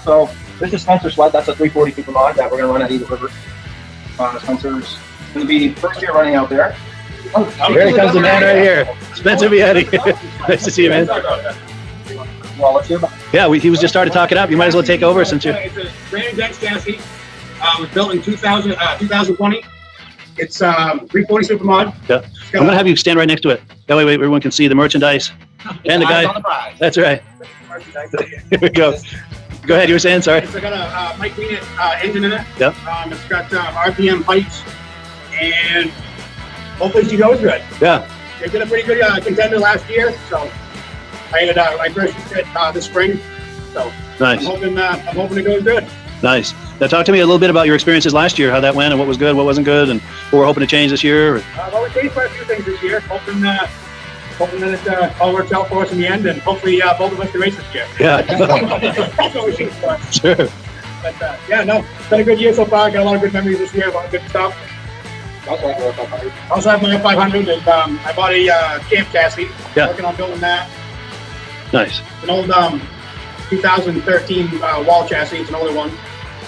So this is Spencer's sled. That's a 340 Supermod that we're going to run at Eagle River. Spencer's going to be first year running out there. Here comes the man right here, Spencer Vietti. Nice to see you, man. Well, let's hear about it. Yeah, he was just starting to talk it up. You might as well take over since you. It's a Grand Dex chassis. It was built in 2020. It's 340 Supermod. Yeah. I'm gonna have you stand right next to it. That way everyone can see the merchandise and the guy. That's right. Here we go. Go ahead. You were saying, sorry. It's got a Mike Green engine in it. Yep. It's got RPM pipes, and hopefully she goes good. Yeah. They did a pretty good contender last year, so I had my first fit this spring. So Nice. I'm hoping it goes good. Nice. Now talk to me a little bit about your experiences last year, how that went, and what was good, what wasn't good, and what we're hoping to change this year. Well, we changed quite a few things this year. Hoping that it all works out for us in the end, and hopefully both of us can race this year. Yeah. That's what we shoot for. Sure. But yeah, no, it's been a good year so far. Got a lot of good memories this year, a lot of good stuff. Also have my F500, and I bought a camp chassis. Yeah. Working on building that. Nice. It's an old 2013 wall chassis. It's an older one.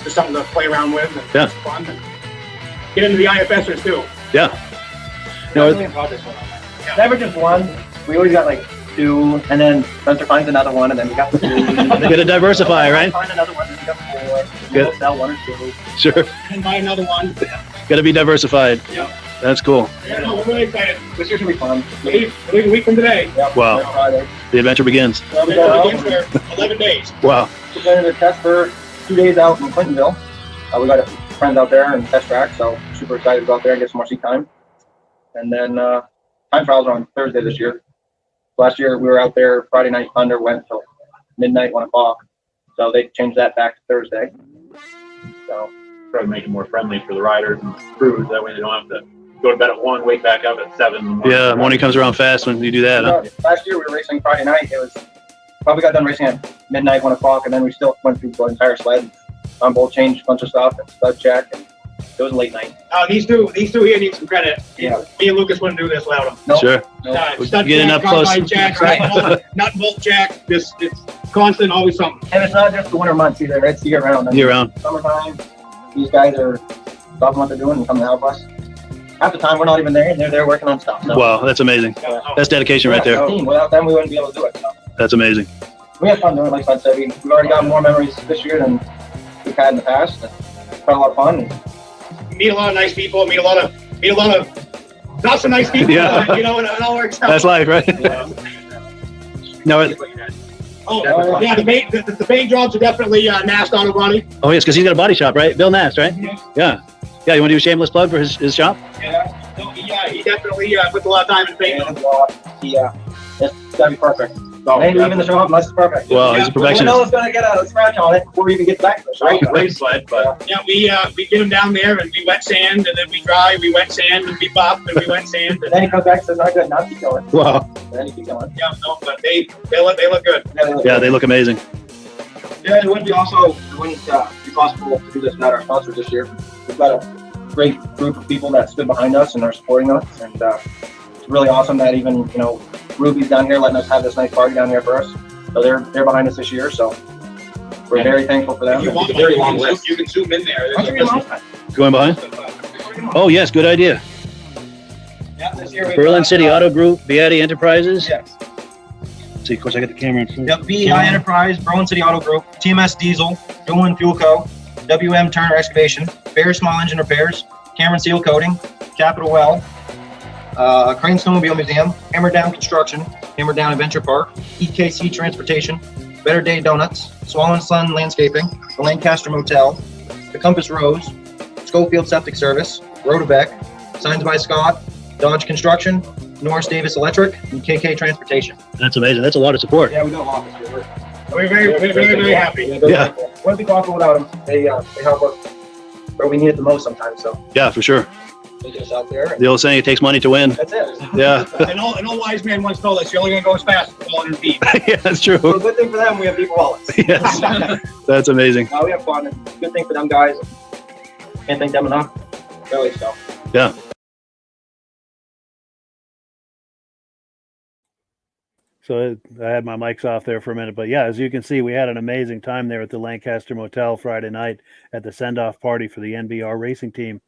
Just something to play around with. And Yeah. it's fun. And get into the IFSers too. Yeah. Never just one. We always got like 2, and then Spencer finds another one, and then we got 2. You gotta diversify, right? Find another one, and we got 4. Good. We'll sell 1 or 2. Sure. And buy another one. Gotta be diversified. Yeah. That's cool. Yeah, no, we're really excited. This year's gonna be fun. We leave a week from today. Yep. Wow. Next Friday. The adventure begins. So we We're go going out. for 11 days. Wow. We're going to test for 2 days out in Clintonville. We got friends out there and test track, so super excited to go out there and get some more seat time. And then time trials are on Thursday this year. Last year we were out there Friday night. Thunder went till midnight, 1 o'clock. So they changed that back to Thursday. So try to make it more friendly for the riders and the crews. That way they don't have to go to bed at 1, wake back up at 7 in the morning. Yeah, morning comes around fast when you do that, huh? last year we were racing Friday night. It was probably got done racing at midnight, 1 o'clock, and then we still went through the entire sled. On bolt change, a bunch of stuff, and stud check, and It was a late night. These two here need some credit. Yeah. Me and Lucas wouldn't do this without them. Nope. Sure. Stud Getting jack, up close. carbide jack, nut and bolt jack. It's constant, always something. And it's not just the winter months either. It's year round. I mean, Year round. Summertime, these guys are stopping what they're doing and come to help us. Half the time we're not even there, and they're there working on stuff. So. Wow, that's amazing. That's dedication right there. Team. Without them, we wouldn't be able to do it. So. That's amazing. We have fun doing it, like I said. We've already got more memories this year than we've had in the past. It's been a lot of fun. Meet a lot of nice people. Meet a lot of not so nice people. Yeah. But, you know, it all works out. That's life, right? No. Yeah, the paint jobs are definitely Nast Auto Body. Oh yes, because he's got a body shop, right? Bill Nast, right? Yeah. Yeah. You want to do a shameless plug for his shop? Yeah, so he definitely puts a lot of time in paint. It's gotta be perfect. So, ain't leaving the show up unless it's perfect. Well, he's a We perfectionist. know it's gonna get a scratch on it before we even get back to the show. Right, race sled, but yeah, we get him down there and we wet sand and then we dry, we wet sand and we buff and we wet sand. And then he comes back and says, "Not good, now keep going." Wow. And then he keeps going. Yeah, no, but they look good. Yeah, they look amazing. Yeah, it wouldn't be be possible to do this without our sponsors this year. We've got a great group of people that stood behind us and are supporting us, and it's really awesome that even Ruby's down here letting us have this nice party down here for us. So they're behind us this year, so we're very thankful for them. If you want, very long list. You can zoom in there. Going behind? Oh yes, good idea. Yeah, this year Berlin City Auto Group, Beatty Enterprises. Yes. Let's see, of course, I got the camera in front. Yep, BEI Enterprise, Berlin City Auto Group, TMS Diesel, Doolin Fuel Co., WM Turner Excavation, Bear Small Engine Repairs, Cameron Seal Coating, Capital Well, Crane Snowmobile Museum, Hammer Down Construction, Hammer Down Adventure Park, EKC Transportation, Better Day Donuts, Swallow & Son Landscaping, the Lancaster Motel, the Compass Rose, Schofield Septic Service, Rodebeck, Signs by Scott, Dodge Construction, Norris Davis Electric, and KK Transportation. That's amazing. That's a lot of support. Yeah, we got a lot this year. We're very happy. Yeah. Wouldn't be possible without them. They help us where we need it the most sometimes. So Yeah, for sure. they're just out there. The old saying, it takes money to win. That's it. Yeah. An old wise man once told us, you're only going to go as fast as all in feet. Yeah, that's true. So good thing for them, we have deep wallets. Yes. That's amazing. We have fun. It's a good thing for them guys. Can't thank them enough. Really, so. Yeah. So I had my mics off there for a minute, but yeah, as you can see, we had an amazing time there at the Lancaster Motel Friday night at the send-off party for the NBR Racing team.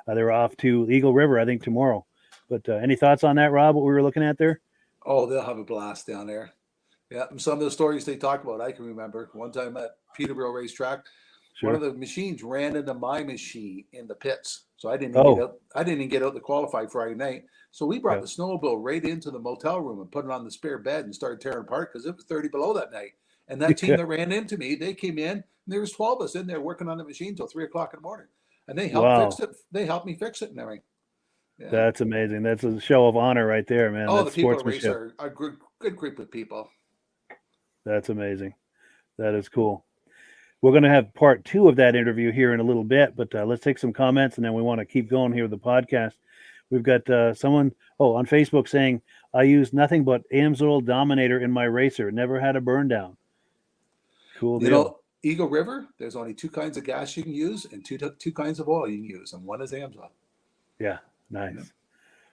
They were off to Eagle River, I think, tomorrow. But any thoughts on that, Rob, what we were looking at there? Oh, they'll have a blast down there. Yeah, and some of the stories they talk about, I can remember. One time at Peterborough Racetrack, Sure. one of the machines ran into my machine in the pits. So I didn't even get out to qualify Friday night. So we brought the snowmobile right into the motel room and put it on the spare bed and started tearing apart because it was 30 below that night. And that team that ran into me, they came in and there was 12 of us in there working on the machine till 3 o'clock in the morning. And they helped fix it. They helped me fix it and everything. Yeah. That's amazing. That's a show of honor right there, man. Oh, That's the people at race sportsmanship. are a good group of people. That's amazing. That is cool. We're going to have part 2 of that interview here in a little bit, but let's take some comments and then we want to keep going here with the podcast. We've got someone on Facebook saying, I use nothing but Amsoil Dominator in my racer. Never had a burn down. Cool deal. You know, Eagle River, there's only 2 kinds of gas you can use and two kinds of oil you can use, and one is Amsoil. Yeah, nice. Yeah.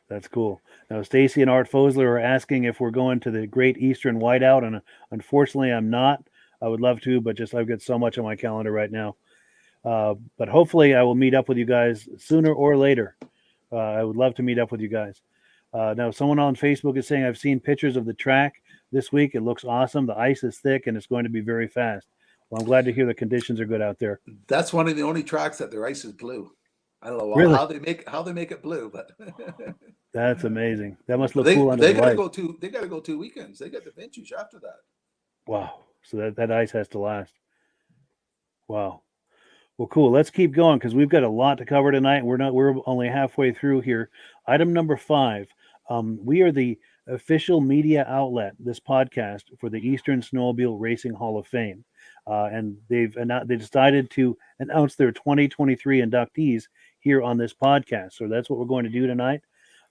That's cool. Now, Stacy and Art Fosler are asking if we're going to the Great Eastern Whiteout, and unfortunately, I'm not. I would love to, but I've got so much on my calendar right now. But hopefully, I will meet up with you guys sooner or later. I would love to meet up with you guys. Now, someone on Facebook is saying, I've seen pictures of the track this week. It looks awesome. The ice is thick, and it's going to be very fast. Well, I'm glad to hear the conditions are good out there. That's one of the only tracks that their ice is blue. I don't know really? how they make it blue, but that's amazing. That must look cool under the light. They got to go 2 weekends. They got the Vintage after that. Wow. So that ice has to last. Wow. Well, cool. Let's keep going because we've got a lot to cover tonight. We're only halfway through here. Item number 5. We are the official media outlet, this podcast, for the Eastern Snowmobile Racing Hall of Fame. And they decided to announce their 2023 inductees here on this podcast. So that's what we're going to do tonight.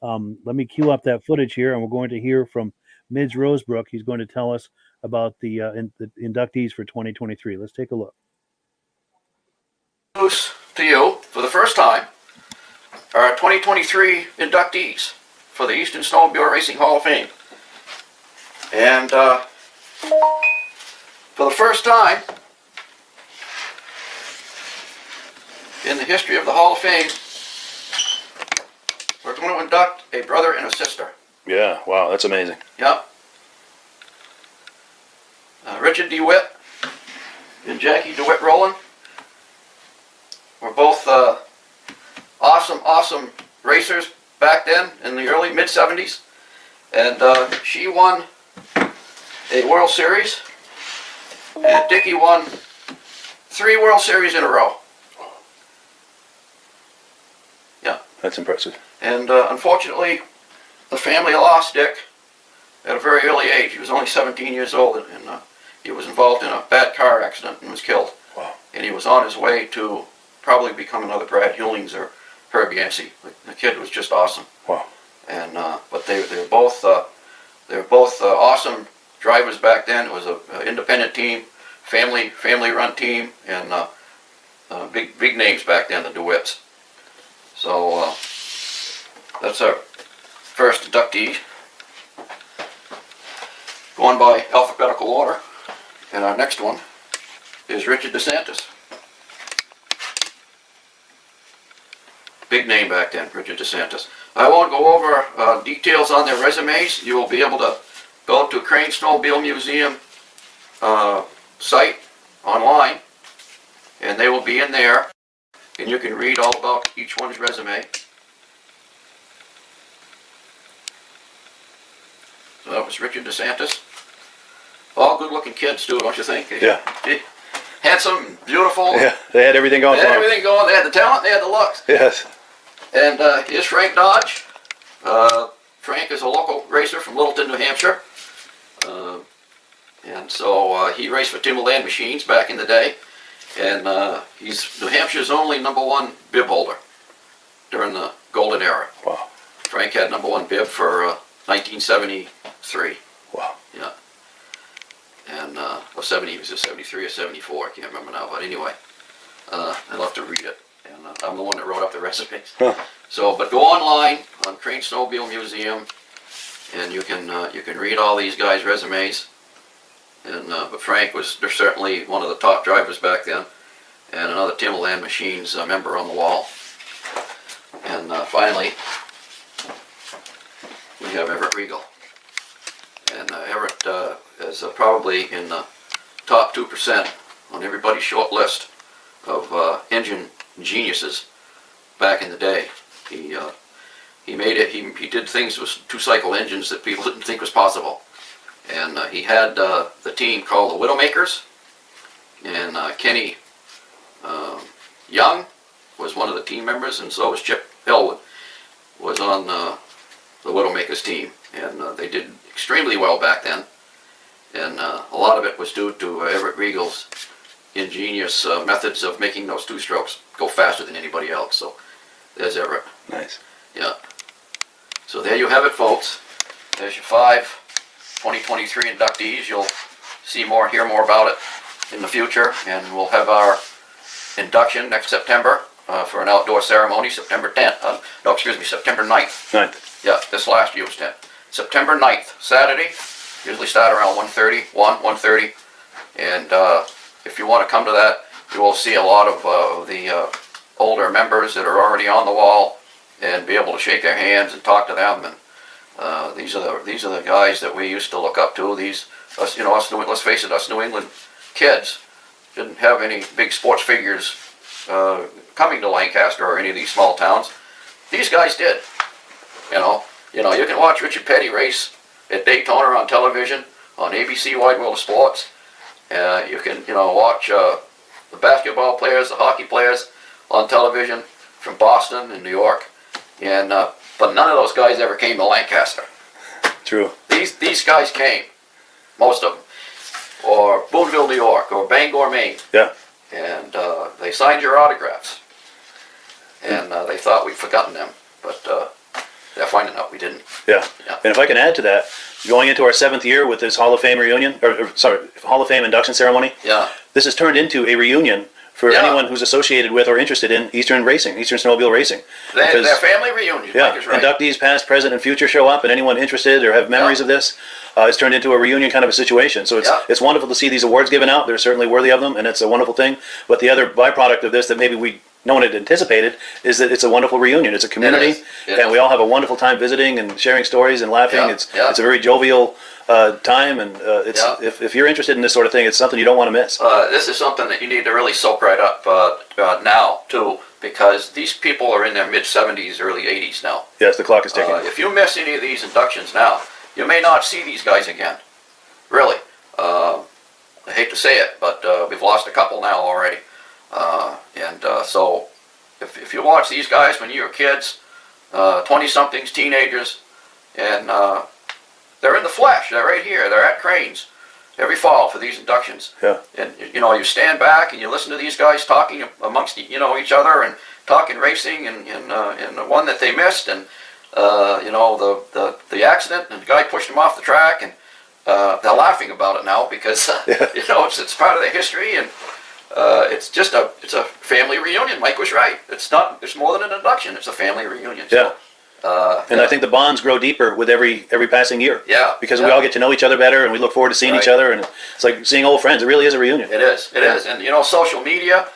Let me cue up that footage here, and we're going to hear from Midge Rosebrook. He's going to tell us about the inductees for 2023. Let's take a look. To you for the first time our 2023 inductees for the Eastern Snowmobile Racing Hall of Fame. And for the first time in the history of the Hall of Fame, we're going to induct a brother and a sister. Yeah, wow, that's amazing. Yep. Richard DeWitt and Jackie DeWitt Rowland were both awesome racers back then in the early mid-70s. And she won a World Series, and Dickie won 3 World Series in a row. Yeah. That's impressive. And unfortunately, the family lost Dick at a very early age. He was only 17 years old, and he was involved in a bad car accident and was killed. Wow. And he was on his way to probably become another Brad Hewlings or Herb Yancey. The kid was just awesome. Wow. And but they were both awesome drivers back then. It was an independent team, family run team, and big names back then, the DeWitts. So that's our first inductee, going by alphabetical order. And our next one is Richard DeSantis. Big name back then, Richard DeSantis. I won't go over details on their resumes. You will be able to go to Crane Snowmobile Museum site online, and they will be in there, and you can read all about each one's resume. So that was Richard DeSantis. All good-looking kids too, don't you think? Yeah. Handsome, beautiful. Yeah, they had everything going They had for them. everything going. They had the talent, they had the looks. Yes. And here's Frank Dodge. Frank is a local racer from Littleton, New Hampshire. And so he raced for Timberland Machines back in the day. And he's New Hampshire's only #1 bib holder during the golden era. Wow. Frank had #1 bib for 1973. Wow. Yeah. And, or 70, was it 73 or 74? I can't remember now, but anyway, I'll have to read it. And I'm the one that wrote up the recipes. Huh. So, but go online on Crane Snowmobile Museum, and you can read all these guys' resumes. And but Frank was certainly one of the top drivers back then, and another Timberland Machines member on the wall. And finally, we have Everett Regal. And Everett is probably in the top 2% on everybody's short list of engine geniuses back in the day. He made it. He did things with 2-cycle engines that people didn't think was possible. And he had the team called the Widowmakers, and Kenny Young was one of the team members, and so was Chip Elwood was on the Widowmakers team, and they did extremely well back then. And a lot of it was due to Everett Regal's ingenious methods of making those 2-strokes go faster than anybody else. So there's Everett. Nice. Yeah. So there you have it, folks. There's your 5 2023 inductees. You'll see more, hear more about it in the future, and we'll have our induction next September for an outdoor ceremony, September 10th. No, excuse me, September 9th. 9th. Yeah, this last year was 10th. September 9th, Saturday. Usually start around 1:30. And if you want to come to that, you will see a lot of the older members that are already on the wall, and be able to shake their hands and talk to them. And these are the guys that we used to look up to. Let's face it, us New England kids didn't have any big sports figures coming to Lancaster or any of these small towns. These guys did. You can watch Richard Petty race at Daytona on television on ABC Wide World of Sports. You can watch the basketball players, the hockey players on television from Boston and New York, and but none of those guys ever came to Lancaster. True. These guys came, most of them, or Boonville, New York, or Bangor, Maine. Yeah. And they signed your autographs, and they thought we'd forgotten them, but they're finding out we didn't. Yeah. Yeah. And if I can add to that, going into our 7th year with this Hall of Fame reunion, Hall of Fame induction ceremony, Yeah. this has turned into a reunion for Yeah. anyone who's associated with or interested in Eastern racing, Eastern Snowmobile racing. Their Because- family reunion. Yeah, Mike is right. inductees past, present, and future show up, and anyone interested or have memories of this, it's turned into a reunion kind of a situation. So it's wonderful to see these awards given out. They're certainly worthy of them, and it's a wonderful thing. But the other byproduct of this that maybe no one had anticipated is that it's a wonderful reunion. It's a community, and we all have a wonderful time visiting and sharing stories and laughing. Yeah, It's a very jovial time, and if you're interested in this sort of thing, it's something you don't want to miss. This is something that you need to really soak right up now too, because these people are in their mid-70s, early 80s now. Yes, the clock is ticking. If you miss any of these inductions now, you may not see these guys again. Really. I hate to say it, but we've lost a couple now already. So if you watch these guys when you were kids, 20-somethings, teenagers, and they're in the flesh. They're right here. They're at Cranes every fall for these inductions. Yeah. And you stand back and you listen to these guys talking amongst each other and talking racing and the one that they missed and the accident and the guy pushed him off the track and they're laughing about it now because it's part of their history and it's a family reunion. Mike was right. It's more than an induction. It's a family reunion. Yeah. And I think the bonds grow deeper with every passing year. Yeah. Because we all get to know each other better, and we look forward to seeing each other, and it's like seeing old friends. It really is a reunion. It is. It is. And social media.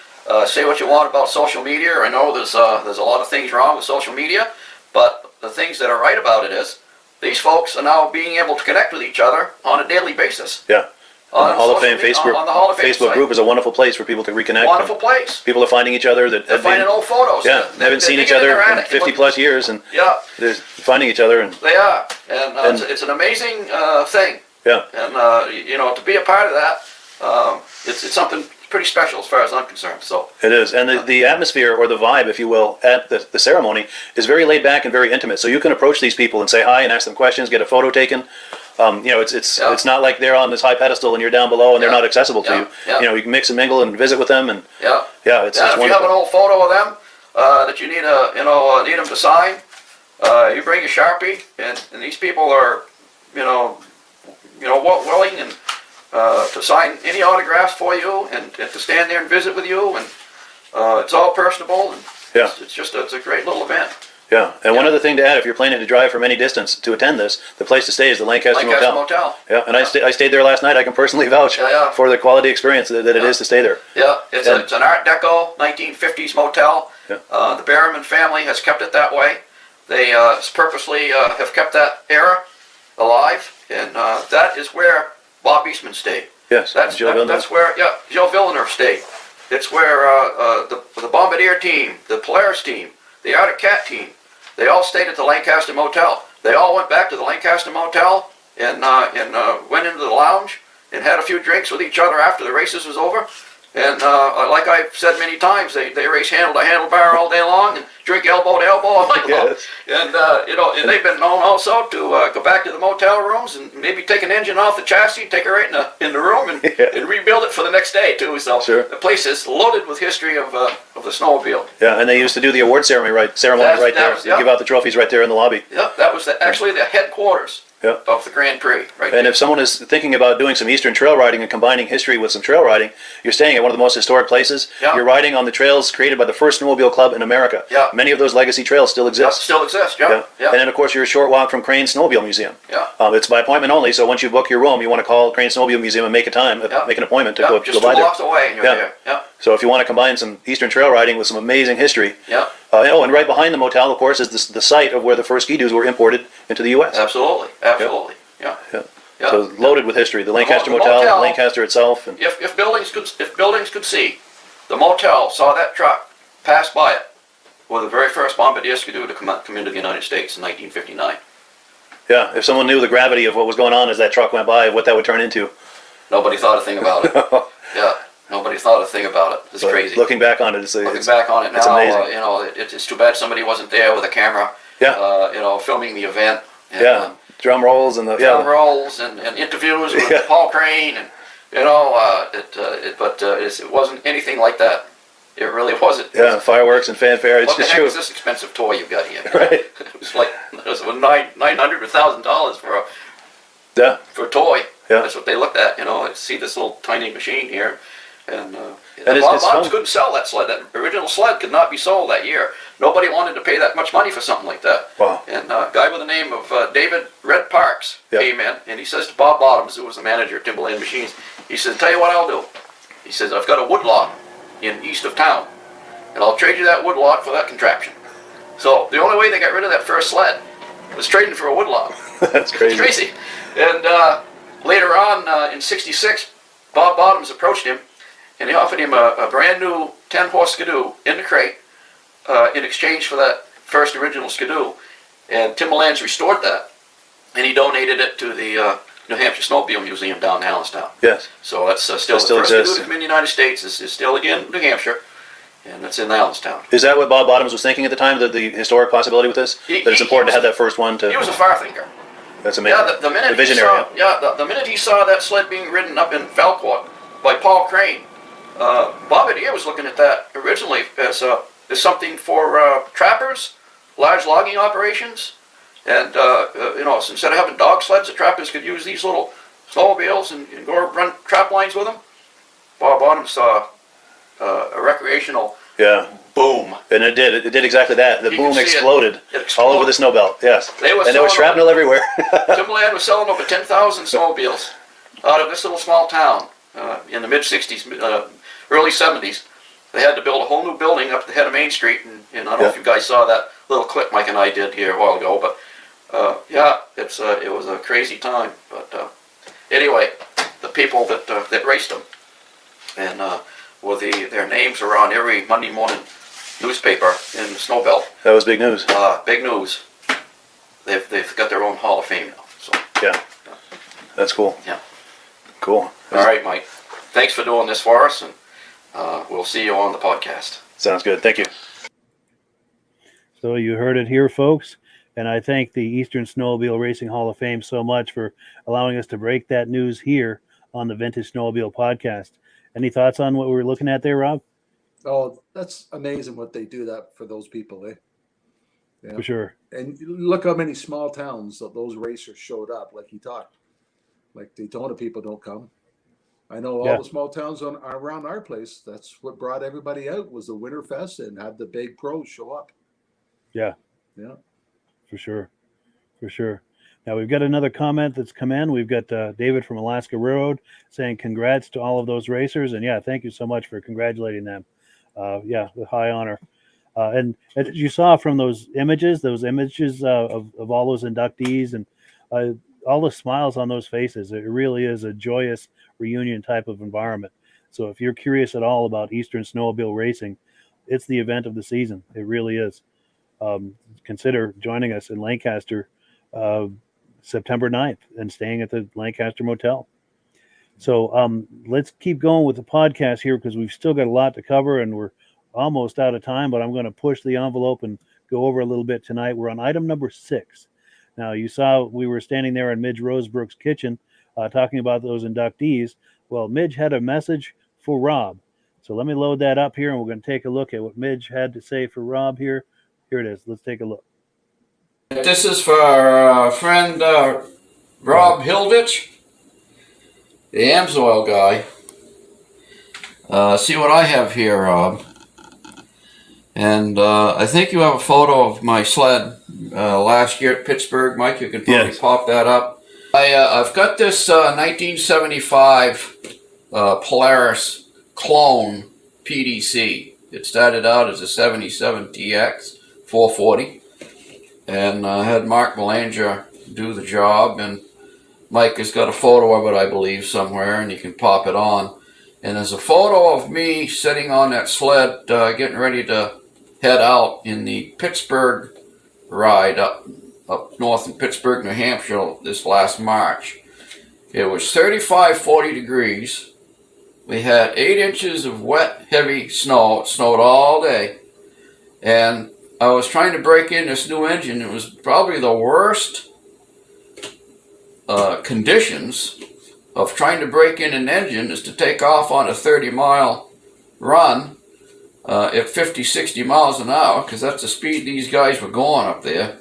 Say what you want about social media. I know there's a lot of things wrong with social media, but the things that are right about it is these folks are now being able to connect with each other on a daily basis. Yeah. On the Hall of Fame Facebook group is a wonderful place for people to reconnect. Wonderful place. People are finding each other that they're finding old photos. Yeah, they haven't seen each other in 50 plus years, and they're finding each other. And they are, and it's an amazing thing. Yeah. And to be a part of that, it's something pretty special as far as I'm concerned. So it is, and the atmosphere or the vibe, if you will, at the ceremony is very laid back and very intimate. So you can approach these people and say hi and ask them questions, get a photo taken. It's not like they're on this high pedestal and you're down below and they're not accessible to you. You can mix and mingle and visit with them, and it's if you have an old photo of them that you need need them to sign, you bring a Sharpie, and these people are willing and to sign any autographs for you and to stand there and visit with you, and it's all personable, and it's a great little event. Yeah, and one other thing to add, if you're planning to drive from any distance to attend this, the place to stay is the Lancaster Motel. Yeah, and I stayed there last night. I can personally vouch for the quality experience that it is to stay there. Yeah, it's an Art Deco 1950s motel. Yeah. The Berriman family has kept it that way. They purposely have kept that era alive, and that is where Bob Eastman stayed. Yes, that's where Joe Villeneuve stayed. It's where the Bombardier team, the Polaris team, the Arctic Cat team, they all stayed at the Lancaster Motel. They all went back to the Lancaster Motel and went into the lounge and had a few drinks with each other after the races was over. And like I've said many times, they race handle to handlebar all day long and drink elbow to elbow all night long. And and they've been known also to go back to the motel rooms and maybe take an engine off the chassis, take it right in the room, and rebuild it for the next day too. So the place is loaded with history of the snowmobile. Yeah, and they used to do the award ceremony right there. They give out the trophies right there in the lobby. Yeah, that was actually the headquarters of the Grand Prix. And if someone is thinking about doing some Eastern trail riding and combining history with some trail riding, you're staying at one of the most historic places. You're riding on the trails created by the first snowmobile club in America. Many of those legacy trails still exist. Still exist, And then, of course, you're a short walk from Crane's Snowmobile Museum. It's by appointment only, so once you book your room, you want to call Crane's Snowmobile Museum and make make an appointment to go by there. Just 2 blocks away and you're there. So if you want to combine some Eastern trail riding with some amazing history, and right behind the motel, of course, is the site of where the first ski-doos were imported into the U.S. Absolutely. So loaded with history. The Lancaster Motel, Lancaster itself. And if buildings could see, the motel saw that truck pass by it, were the very first Bombardier Skidoo to come into the United States in 1959. Yeah, if someone knew the gravity of what was going on as that truck went by, what that would turn into. Nobody thought a thing about it. Nobody thought a thing about it. It's crazy. Looking back on it, it's now, it's amazing. It's too bad somebody wasn't there with a camera. Filming the event. And, drum rolls and drum rolls and interviews with Paul Crane and it wasn't anything like that. It really wasn't. Yeah, fireworks and fanfare. It's what the just heck true. is this expensive toy you've got here? Right. It was like $900 or $1,000 for a toy. Yeah. That's what they looked at. I see this little tiny machine here. And And Bob it's Bottoms fun. couldn't sell that sled. That original sled could not be sold that year. Nobody wanted to pay that much money for something like that. Wow. And a guy by the name of David Red Parks Yep. came in, and he says to Bob Bottoms, who was the manager at Timberland Machines, he says, tell you what I'll do. He says, I've got a woodlot in east of town, and I'll trade you that woodlot for that contraption. So the only way they got rid of that first sled was trading for a woodlot. That's crazy. It's crazy. And later on in '66, Bob Bottoms approached him, and he offered him a brand new 10-horse Skidoo in the crate in exchange for that first original Skidoo. And Timberland's restored that, and he donated it to the New Hampshire Snowmobile Museum down in Allenstown. Yes. So that's still It the still first exists. Skidoo to come in the United States is still in New Hampshire, and that's in Allenstown. Is that what Bob Bottoms was thinking at the time? The historic possibility with this? That it's important to have that first one to. He was a far thinker. That's amazing. Yeah, the minute the visionary. the minute he saw that sled being ridden up in Falcourt by Paul Crane, Bob Adair was looking at that originally as something for trappers, large logging operations, and so instead of having dog sleds, the trappers could use these little snowmobiles and go run trap lines with them. Bob Bottoms saw a recreational boom. And it did exactly that. The You boom can see exploded it explode. all over the snow belt. Yes. They were and there was selling shrapnel everywhere. Timberland was selling over 10,000 snowmobiles out of this little small town in the mid-'60s, early '70s. They had to build a whole new building up at the head of Main Street, and I don't know if you guys saw that little clip Mike and I did here a while ago, but it was a crazy time. But anyway, the people that raced them, and their names are on every Monday morning newspaper in the snow belt. That was big news. Big news. They've got their own Hall of Fame now. So yeah, that's cool. Yeah, cool. All right, Mike. Thanks for doing this for us, and we'll see you on the podcast. Sounds good. Thank you. So you heard it here, folks. And I thank the Eastern Snowmobile Racing Hall of Fame so much for allowing us to break that news here on the Vintage Snowmobile Podcast. Any thoughts on what we were looking at there, Rob? Oh, that's amazing what they do that for those people, eh? Yeah. For sure. And look how many small towns that those racers showed up, like he talked. Like Daytona people don't come. I know all the small towns around our place, that's what brought everybody out was the Winterfest and had the big pros show up. Yeah. Yeah. For sure. Now we've got another comment that's come in. We've got David from Alaska Railroad saying congrats to all of those racers. And thank you so much for congratulating them. With high honor. And as you saw from those images of all those inductees and all the smiles on those faces, it really is a joyous reunion type of environment. So if you're curious at all about Eastern Snowmobile Racing, it's the event of the season. It really is. Consider joining us in Lancaster September 9th and staying at the Lancaster Motel. So let's keep going with the podcast here because we've still got a lot to cover and we're almost out of time, but I'm going to push the envelope and go over a little bit tonight. We're on item number 6. Now, you saw we were standing there in Midge Rosebrook's kitchen talking about those inductees. Well, Midge had a message for Rob. So let me load that up here and we're going to take a look at what Midge had to say for Rob here. Here it is. Let's take a look. This is for our friend Rob Hilditch, the Amsoil guy. See what I have here, Rob. And I think you have a photo of my sled last year at Pittsburgh. Mike, you can probably pop that up. I've got this 1975 Polaris clone PDC. It started out as a 77 TX 440. And I had Mark Belanger do the job. And Mike has got a photo of it, I believe, somewhere. And you can pop it on. And there's a photo of me sitting on that sled getting ready to head out in the Pittsburgh ride up north in Pittsburgh, New Hampshire this last March. It was 35, 40 degrees. We had 8 inches of wet, heavy snow. It snowed all day. And I was trying to break in this new engine. It was probably the worst conditions of trying to break in an engine is to take off on a 30-mile run at 50, 60 miles an hour, because that's the speed these guys were going up there,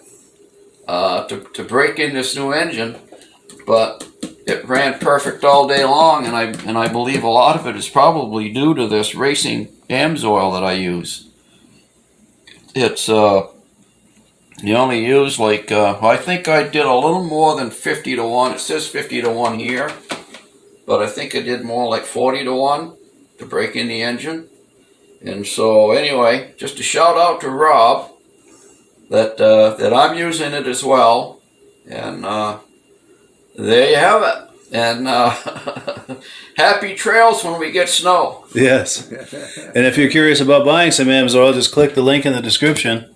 to break in this new engine. But it ran perfect all day long, and I believe a lot of it is probably due to this racing AMSOIL that I use. It's you only use like I think I did a little more than 50 to 1. It says 50 to 1 here, but I think I did more like 40 to 1 to break in the engine. And so anyway, just a shout out to Rob that I'm using it as well, and there you have it. And happy trails when we get snow. Yes. And if you're curious about buying some AMSOIL, just click the link in the description.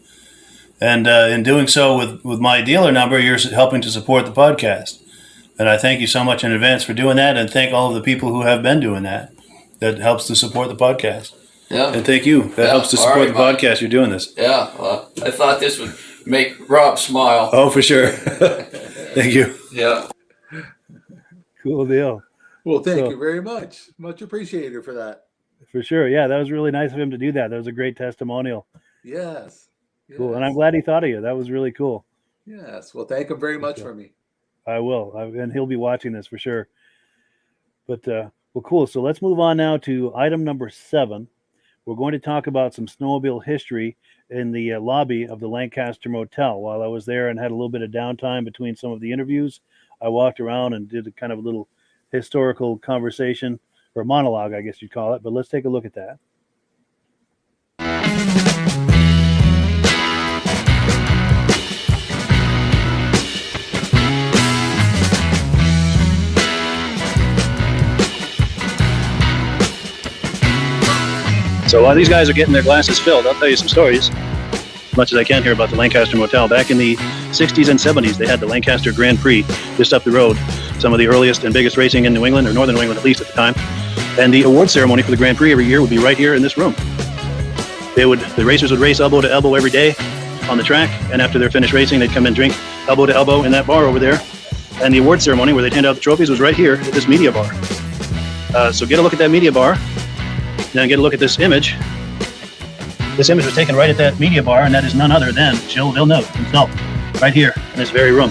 And in doing so with my dealer number, you're helping to support the podcast. And I thank you so much in advance for doing that, and thank all of the people who have been doing that. That helps to support the podcast. Yeah. And thank you. That helps to support the podcast. You're doing this. Yeah. Well, I thought this would make Rob smile. Oh, for sure. Thank you. Yeah. Cool deal. Well, thank you very much. Much appreciated for that. For sure. Yeah, that was really nice of him to do that. That was a great testimonial. Yes. Cool. And I'm glad he thought of you. That was really cool. Yes. Well, thank him very much for me. I will. And he'll be watching this for sure. But, well, cool. So let's move on now to item number 7. We're going to talk about some snowmobile history in the lobby of the Lancaster Motel. While I was there and had a little bit of downtime between some of the interviews, I walked around and did a kind of a little historical conversation, or monologue, I guess you'd call it. But let's take a look at that. So while these guys are getting their glasses filled, I'll tell you some stories, as much as I can here, about the Lancaster Motel. Back in the 60s and 70s, they had the Lancaster Grand Prix just up the road, some of the earliest and biggest racing in New England, or Northern New England at least at the time. And the award ceremony for the Grand Prix every year would be right here in this room. The racers would race elbow to elbow every day on the track, and after they're finished racing, they'd come and drink elbow to elbow in that bar over there. And the award ceremony where they'd hand out the trophies was right here at this media bar. So get a look at that media bar. Now get a look at this image. This image was taken right at that media bar, and that is none other than Gilles Villeneuve himself, right here in this very room,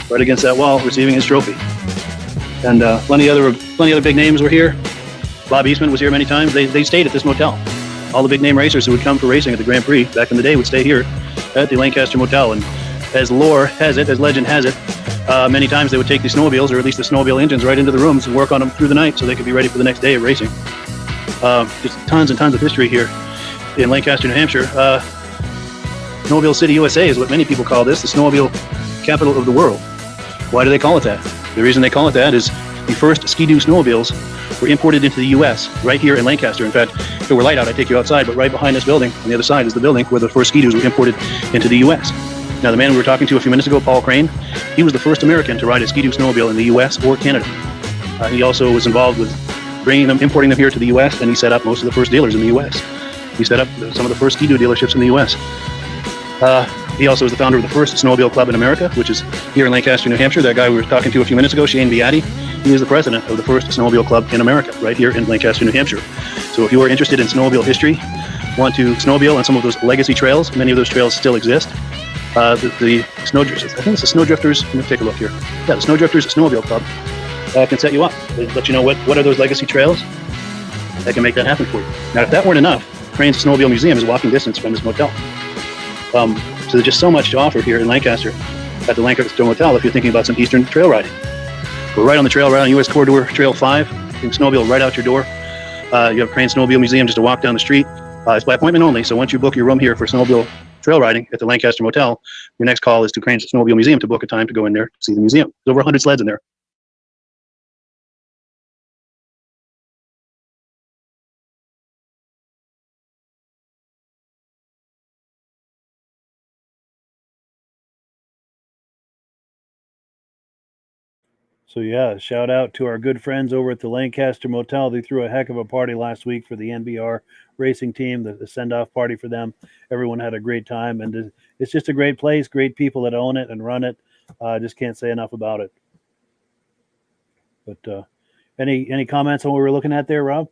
right against that wall, receiving his trophy. And plenty other big names were here. Bob Eastman was here many times. They stayed at this motel. All the big name racers who would come for racing at the Grand Prix back in the day would stay here at the Lancaster Motel. And as lore has it, as legend has it, many times they would take the snowmobiles, or at least the snowmobile engines, right into the rooms and work on them through the night so they could be ready for the next day of racing. Just tons and tons of history here in Lancaster, New Hampshire. Snowmobile City, USA is what many people call this, the snowmobile capital of the world. Why do they call it that? The reason they call it that is the first Ski-Doo snowmobiles were imported into the U.S. right here in Lancaster. In fact, if it were light out, I'd take you outside, but right behind this building, on the other side, is the building where the first Ski-Doos were imported into the U.S. Now, the man we were talking to a few minutes ago, Paul Crane, he was the first American to ride a Ski-Doo snowmobile in the U.S. or Canada. He also was involved with importing them here to the U.S., and he set up most of the first dealers in the U.S. He set up some of the first Ski-Doo dealerships in the U.S. He also is the founder of the first snowmobile club in America, which is here in Lancaster, New Hampshire. That guy we were talking to a few minutes ago, Shane Beatty, he is the president of the first snowmobile club in America, right here in Lancaster, New Hampshire. So if you are interested in snowmobile history, want to snowmobile on some of those legacy trails, many of those trails still exist. The Snowdrifters, I think it's the Snowdrifters, let me take a look here. Yeah, the Snowdrifters Snowmobile Club can set you up. They let you know what are those legacy trails that can make that happen for you. Now, if that weren't enough, Crane's Snowmobile Museum is walking distance from this motel. So there's just so much to offer here in Lancaster at the Lancaster Motel if you're thinking about some Eastern trail riding. We're right on the trail, right on US Corridor Trail 5. You can snowmobile right out your door. You have Crane's Snowmobile Museum just a walk down the street. It's by appointment only, so once you book your room here for snowmobile trail riding at the Lancaster Motel, your next call is to Crane's Snowmobile Museum to book a time to go in there to see the museum. There's over 100 sleds in there. So yeah, shout out to our good friends over at the Lancaster Motel. They threw a heck of a party last week for the NBR Racing team, the send-off party for them. Everyone had a great time, and it's just a great place, great people that own it and run it. Just can't say enough about it. But any comments on what we're looking at there, Rob?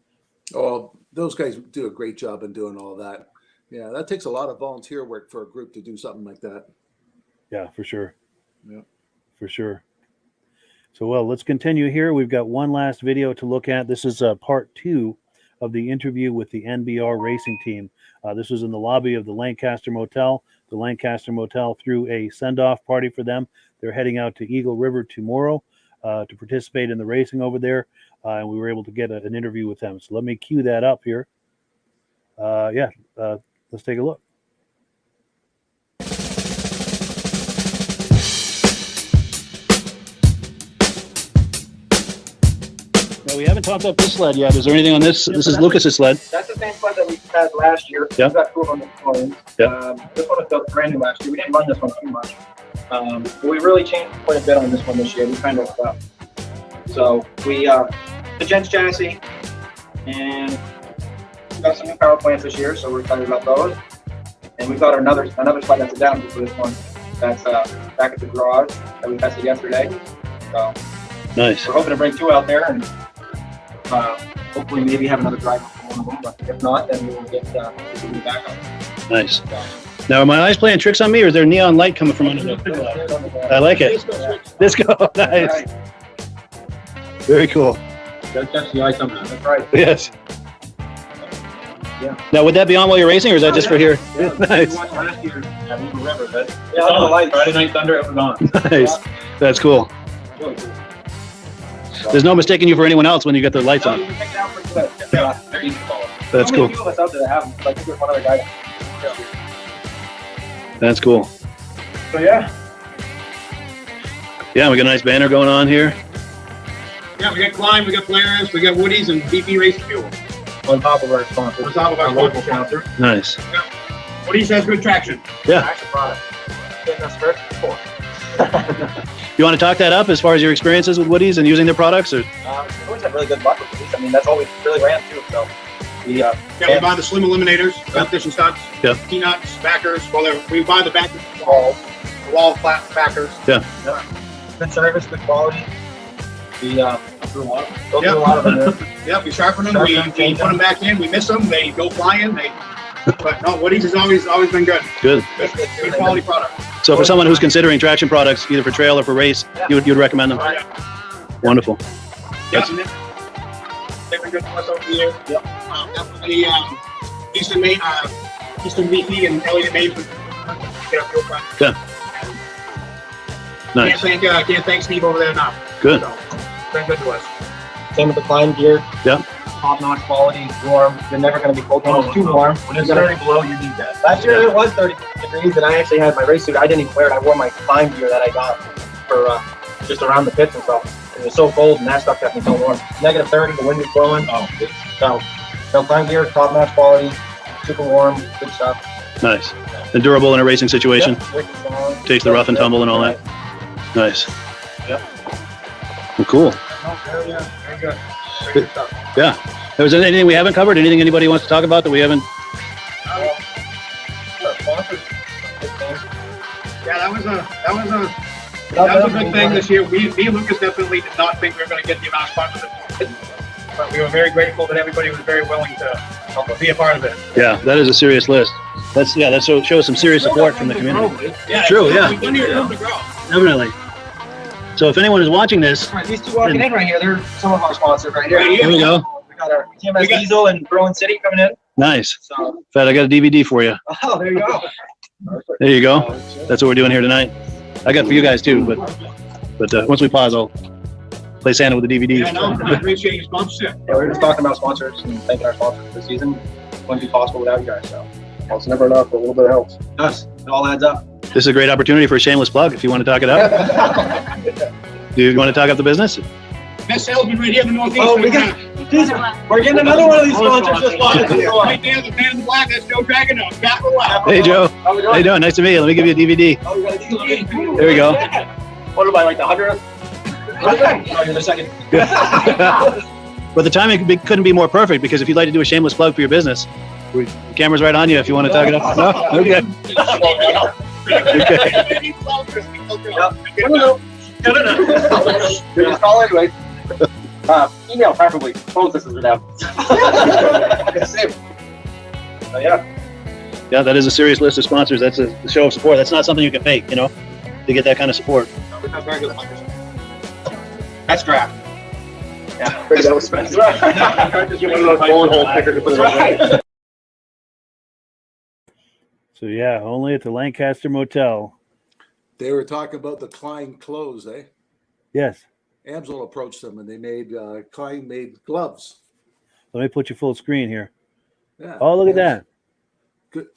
Oh, those guys do a great job in doing all that. Yeah, that takes a lot of volunteer work for a group to do something like that. Yeah, for sure. Yeah, for sure. So, well, let's continue here. We've got one last video to look at. This is part 2 of the interview with the NBR Racing team. This was in the lobby of the Lancaster Motel. The Lancaster Motel threw a send-off party for them. They're heading out to Eagle River tomorrow to participate in the racing over there, and we were able to get an interview with them. So let me cue that up here. Let's take a look. We haven't topped up this sled yet. Is there anything on this? This is Lucas's sled. That's the same sled that we had last year. Yeah. We've got 2 of them this this one was built brand new last year. We didn't run this one too much. But we really changed quite a bit on this one this year. We kind of, the Gents chassis, and we got some new power plants this year, so we're excited about those. And we've got another sled that's a down for this one. That's back at the garage that we tested yesterday. So nice. We're hoping to bring 2 out there and hopefully maybe have another driver for one of them. But if not, then we will get the backup. Nice. Now, are my eyes playing tricks on me, or is there neon light coming from under the? I like it. Disco. Nice. Very cool. Gotta catch the eye somehow. That's right. Yes. Yeah. Now, would that be on while you're racing, or is that just for here? Yeah. Nice. We watched last year at Eagle River, but Yeah, I know the lights. Friday Night Thunder, it was on. Nice. That's cool. Really cool. There's no mistaking you for anyone else when you get the lights No, on. you can take it out pretty good. Yeah, they're easy to follow. That's How cool. many people of us out there that have them? Like, I think there's one other guy. That's cool. So yeah. Yeah, we got a nice banner going on here. Yeah, we got Climb, we got Polaris, we got Woody's, and BP Racing Fuel. On top of our sponsors. On top of our local sponsor. sponsor. Nice. Woody's has good traction. Yeah. Action product. Getting us first before. You want to talk that up as far as your experiences with Woody's and using their products? Or? We always had really good luck with these. I mean, that's all we really ran too. So we We buy the slim eliminators, competition studs, Yeah. peanuts, backers. We buy the backers, the wall flat backers. Yeah. good service, good quality. We go through a lot of them. Yeah, we sharpen them, we put them back in, we miss them, they go flying. But no, Woody's has always been good. Good. Good quality product. So for someone who's considering traction products, either for trail or for race, you'd recommend them? Wonderful. Yes, they've been good to us over the years. Yep. Definitely Eastern VP and Elliot Mays would get up real quick. Yeah. Nice. Can't thank Steve over there enough. Good. So, been good to us. Same with the climb gear. Yeah. Top-notch quality, warm. You're never going to be cold. It's too warm. When it's 30 below, you need that. Last year it was 30 degrees, and I actually had my race suit. I didn't even wear it. I wore my climb gear that I got for just around the pits and stuff. It was so cold, and that stuff kept me so warm. Negative 30, the wind was blowing. So climb gear, top-notch quality, super warm, good stuff. Nice. And durable in a racing situation. Yep. Takes the rough and tumble and all that. Nice. Yep. Well, cool. Very good. Very good stuff. Yeah. Was there anything we haven't covered? Anything anybody wants to talk about that we haven't? Yeah, that was a good thing this year. Me and Lucas definitely did not think we were going to get the amount of sponsors, but we were very grateful that everybody was very willing to be a part of it. Yeah, that is a serious list. That shows some serious support from the community. Yeah, True, yeah. We need room to grow. Definitely. So if anyone is watching this, Right, these two walking in right here, they're some of our sponsors right here. Right here we go. We got our TMS Diesel and Bruin City coming in. Nice. So, In fact, I got a DVD for you. oh, there you go. There you go. That's what we're doing here tonight. I got for you guys too, but once we pause, I'll play Santa with the DVD. Yeah, no, I appreciate your sponsorship. Yeah, we were just talking about sponsors and thanking our sponsors this season. Wouldn't be possible without you guys. So, Well, it's never enough, but a little bit helps. it does. It all adds up. This is a great opportunity for a shameless plug if you want to talk it up. Do you want to talk up the business? Best salesman right here in the Northeast. Oh, we got, we're getting another one of these sponsors just walking through. Right there, the man in the black, that's Joe Dragono. Capital Left. Hey, Joe. How we How you doing? doing? Nice to meet you. Let me give you a DVD. Oh, we got a deal. There we go. What about like the 100th? Oh, you're the second. But the timing couldn't be more perfect because if you'd like to do a shameless plug for your business, the camera's right on you if you want to talk it up. No? Okay. Just call anyway. Email preferably. Phone systems are down. Yeah. Yeah, that is a serious list of sponsors. That's a show of support. That's not something you can fake, to get that kind of support. That's draft. Yeah, that was special. Just one of those bullet hole pickers to put it right. So yeah, only at the Lancaster Motel. They were talking about the Klein clothes, eh? Yes. Amsoil approached them and they made Klein made gloves. Let me put you full screen here. Yeah. Oh, look at that.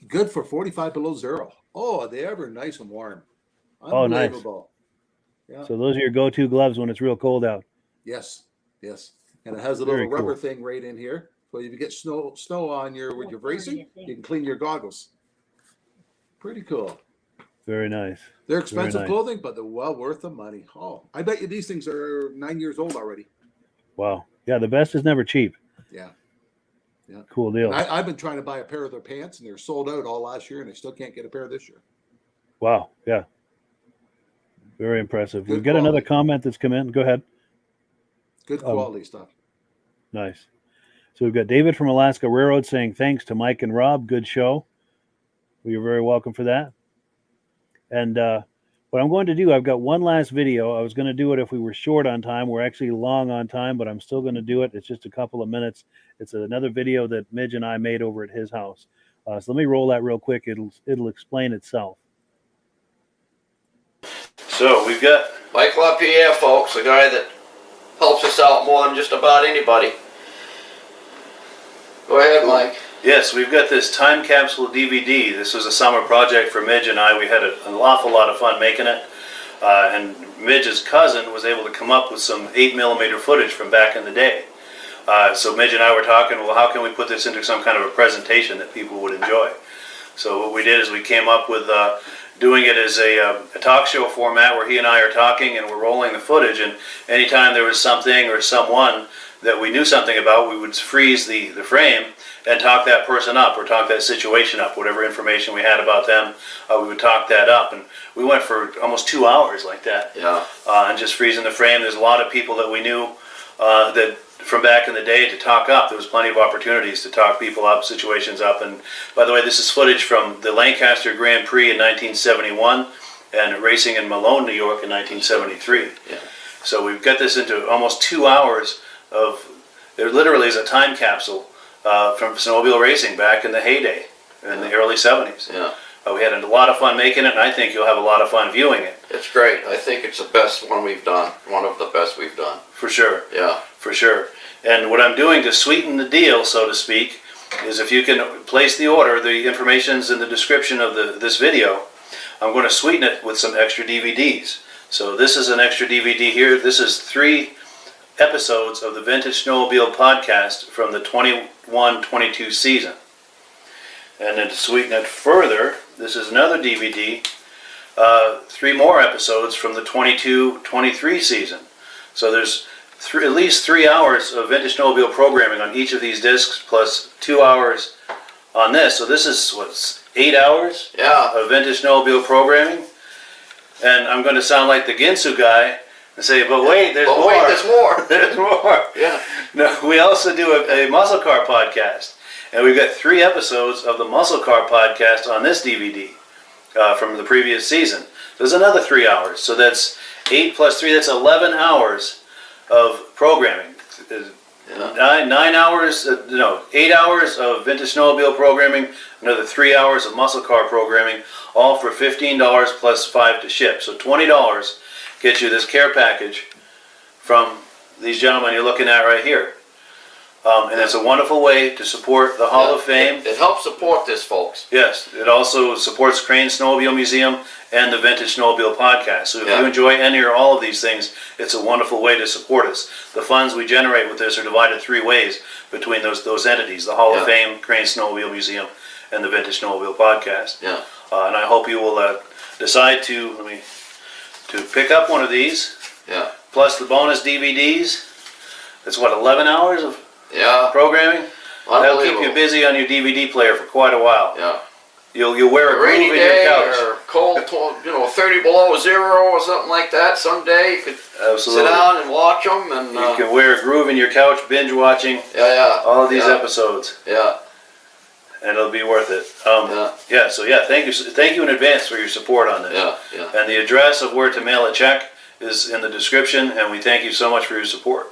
Good for 45 below zero. Oh, they ever nice and warm. Oh, nice. Unbelievable. Yeah. So those are your go-to gloves when it's real cold out. Yes. And it has a Very little rubber cool. thing right in here. So if you get snow on with your racing, you can clean your goggles. Pretty cool. Very nice. They're expensive nice. clothing, but they're well worth the money. Oh, I bet you these things are 9 years old already. Wow. Yeah, the best is never cheap. Yeah. Cool deal. I've been trying to buy a pair of their pants, and they're sold out all last year, and I still can't get a pair this year. Wow. Yeah. Very impressive. Good We've got another quality. comment that's come in. Go ahead. Good quality stuff. Nice. So we've got David from Alaska Railroad saying thanks to Mike and Rob. Good show. Well, you're very welcome for that. And what I'm going to do, I've got one last video. I was going to do it if we were short on time. We're actually long on time, but I'm still going to do it. It's just a couple of minutes. It's another video that Midge and I made over at his house. So let me roll that real quick. It'll explain itself. So we've got Mike LaPierre, folks, a guy that helps us out more than just about anybody. Go ahead, Mike. Yes, we've got this time capsule DVD. This was a summer project for Midge and I. We had an awful lot of fun making it. And Midge's cousin was able to come up with some 8mm footage from back in the day. So Midge and I were talking, well, how can we put this into some kind of a presentation that people would enjoy? So what we did is we came up with doing it as a talk show format where he and I are talking and we're rolling the footage. And anytime there was something or someone that we knew something about, we would freeze the frame and talk that person up or talk that situation up. Whatever information we had about them, we would talk that up. And we went for almost 2 hours like that. Yeah. And just freezing the frame. There's a lot of people that we knew that from back in the day to talk up. There was plenty of opportunities to talk people up, situations up. And by the way, this is footage from the Lancaster Grand Prix in 1971 and racing in Malone, New York in 1973. Yeah. So we've got this into almost 2 hours of, it literally is a time capsule from snowmobile racing back in the heyday in the early 70s. Yeah. We had a lot of fun making it, and I think you'll have a lot of fun viewing it. It's great. I think it's the best one we've done. One of the best we've done. For sure. Yeah. For sure. And what I'm doing to sweeten the deal, so to speak, is if you can place the order, the information's in the description of this video, I'm going to sweeten it with some extra DVDs. So this is an extra DVD here. This is 3 episodes of the Vintage Snowmobile Podcast from the 21-22 season. And then to sweeten it further, this is another DVD, 3 more episodes from the 22-23 season. So there's at least 3 hours of Vintage Snowmobile programming on each of these discs, plus 2 hours on this. So this is, what's 8 hours of Vintage Snowmobile programming. And I'm going to sound like the Ginsu guy and say, but wait, there's more. Wait, there's more. There's more. Yeah. No, we also do a muscle car podcast. And we've got 3 episodes of the Muscle Car Podcast on this DVD from the previous season. There's another 3 hours. So that's 8 plus 3, that's 11 hours of programming. 9 hours, 8 hours of Vintage Snowmobile programming, another 3 hours of Muscle Car programming, all for $15 plus $5 to ship. So $20 gets you this care package from these gentlemen you're looking at right here. And it's a wonderful way to support the Hall of Fame. It helps support this, folks. Yes, it also supports Crane Snowmobile Museum and the Vintage Snowmobile Podcast. So if you enjoy any or all of these things, it's a wonderful way to support us. The funds we generate with this are divided 3 ways between those entities, the Hall of Fame, Crane Snowmobile Museum, and the Vintage Snowmobile Podcast. Yeah. And I hope you will decide to pick up one of these. Yeah. Plus the bonus DVDs. It's what, 11 hours of programming? That'll keep you busy on your DVD player for quite a while. Yeah. You'll wear a rainy groove in day your couch. or cold, 30 below 0 or something like that. Someday you could sit down and watch them. And you can wear a groove in your couch, binge watching all of these episodes. Yeah. And it'll be worth it. Thank you in advance for your support on this. Yeah, yeah. And the address of where to mail a check is in the description, and we thank you so much for your support.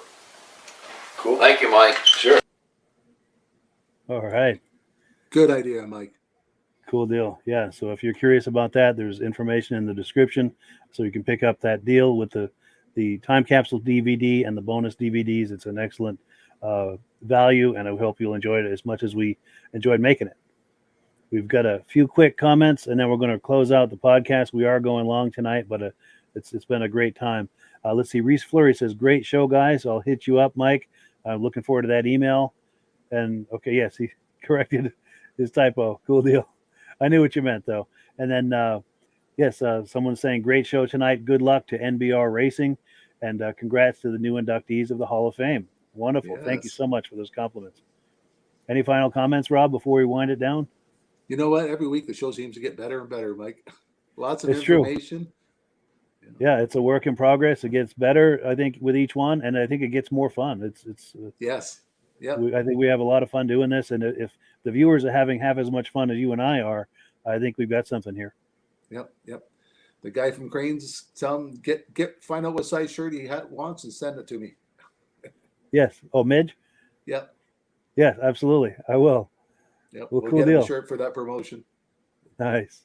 Cool. Thank you, Mike. Sure. All right. Good idea, Mike. Cool deal. Yeah. So if you're curious about that, there's information in the description, so you can pick up that deal with the time capsule DVD and the bonus DVDs. It's an excellent value, and I hope you'll enjoy it as much as we enjoyed making it. We've got a few quick comments, and then we're going to close out the podcast. We are going long tonight, but it's been a great time. Let's see. Reese Fleury says, "Great show, guys. I'll hit you up, Mike. I'm looking forward to that email." And okay, yes, he corrected his typo. Cool deal. I knew what you meant, though. And then, yes, someone's saying, "Great show tonight. Good luck to NBR Racing, and congrats to the new inductees of the Hall of Fame." Wonderful. Yes. Thank you so much for those compliments. Any final comments, Rob, before we wind it down? You know what? Every week the show seems to get better and better, Mike. Lots of It's true. information. Yeah, it's a work in progress. It gets better, I think, with each one, and I think it gets more fun. It's Yes. Yeah. I think we have a lot of fun doing this, and if the viewers are having half as much fun as you and I are, I think we've got something here. Yep. The guy from Cranes, tell him find out what size shirt he wants and send it to me. Yes. Oh, Midge? Yep. Yes, absolutely. I will. Yep. Well, We'll cool get him deal. a shirt for that promotion. Nice.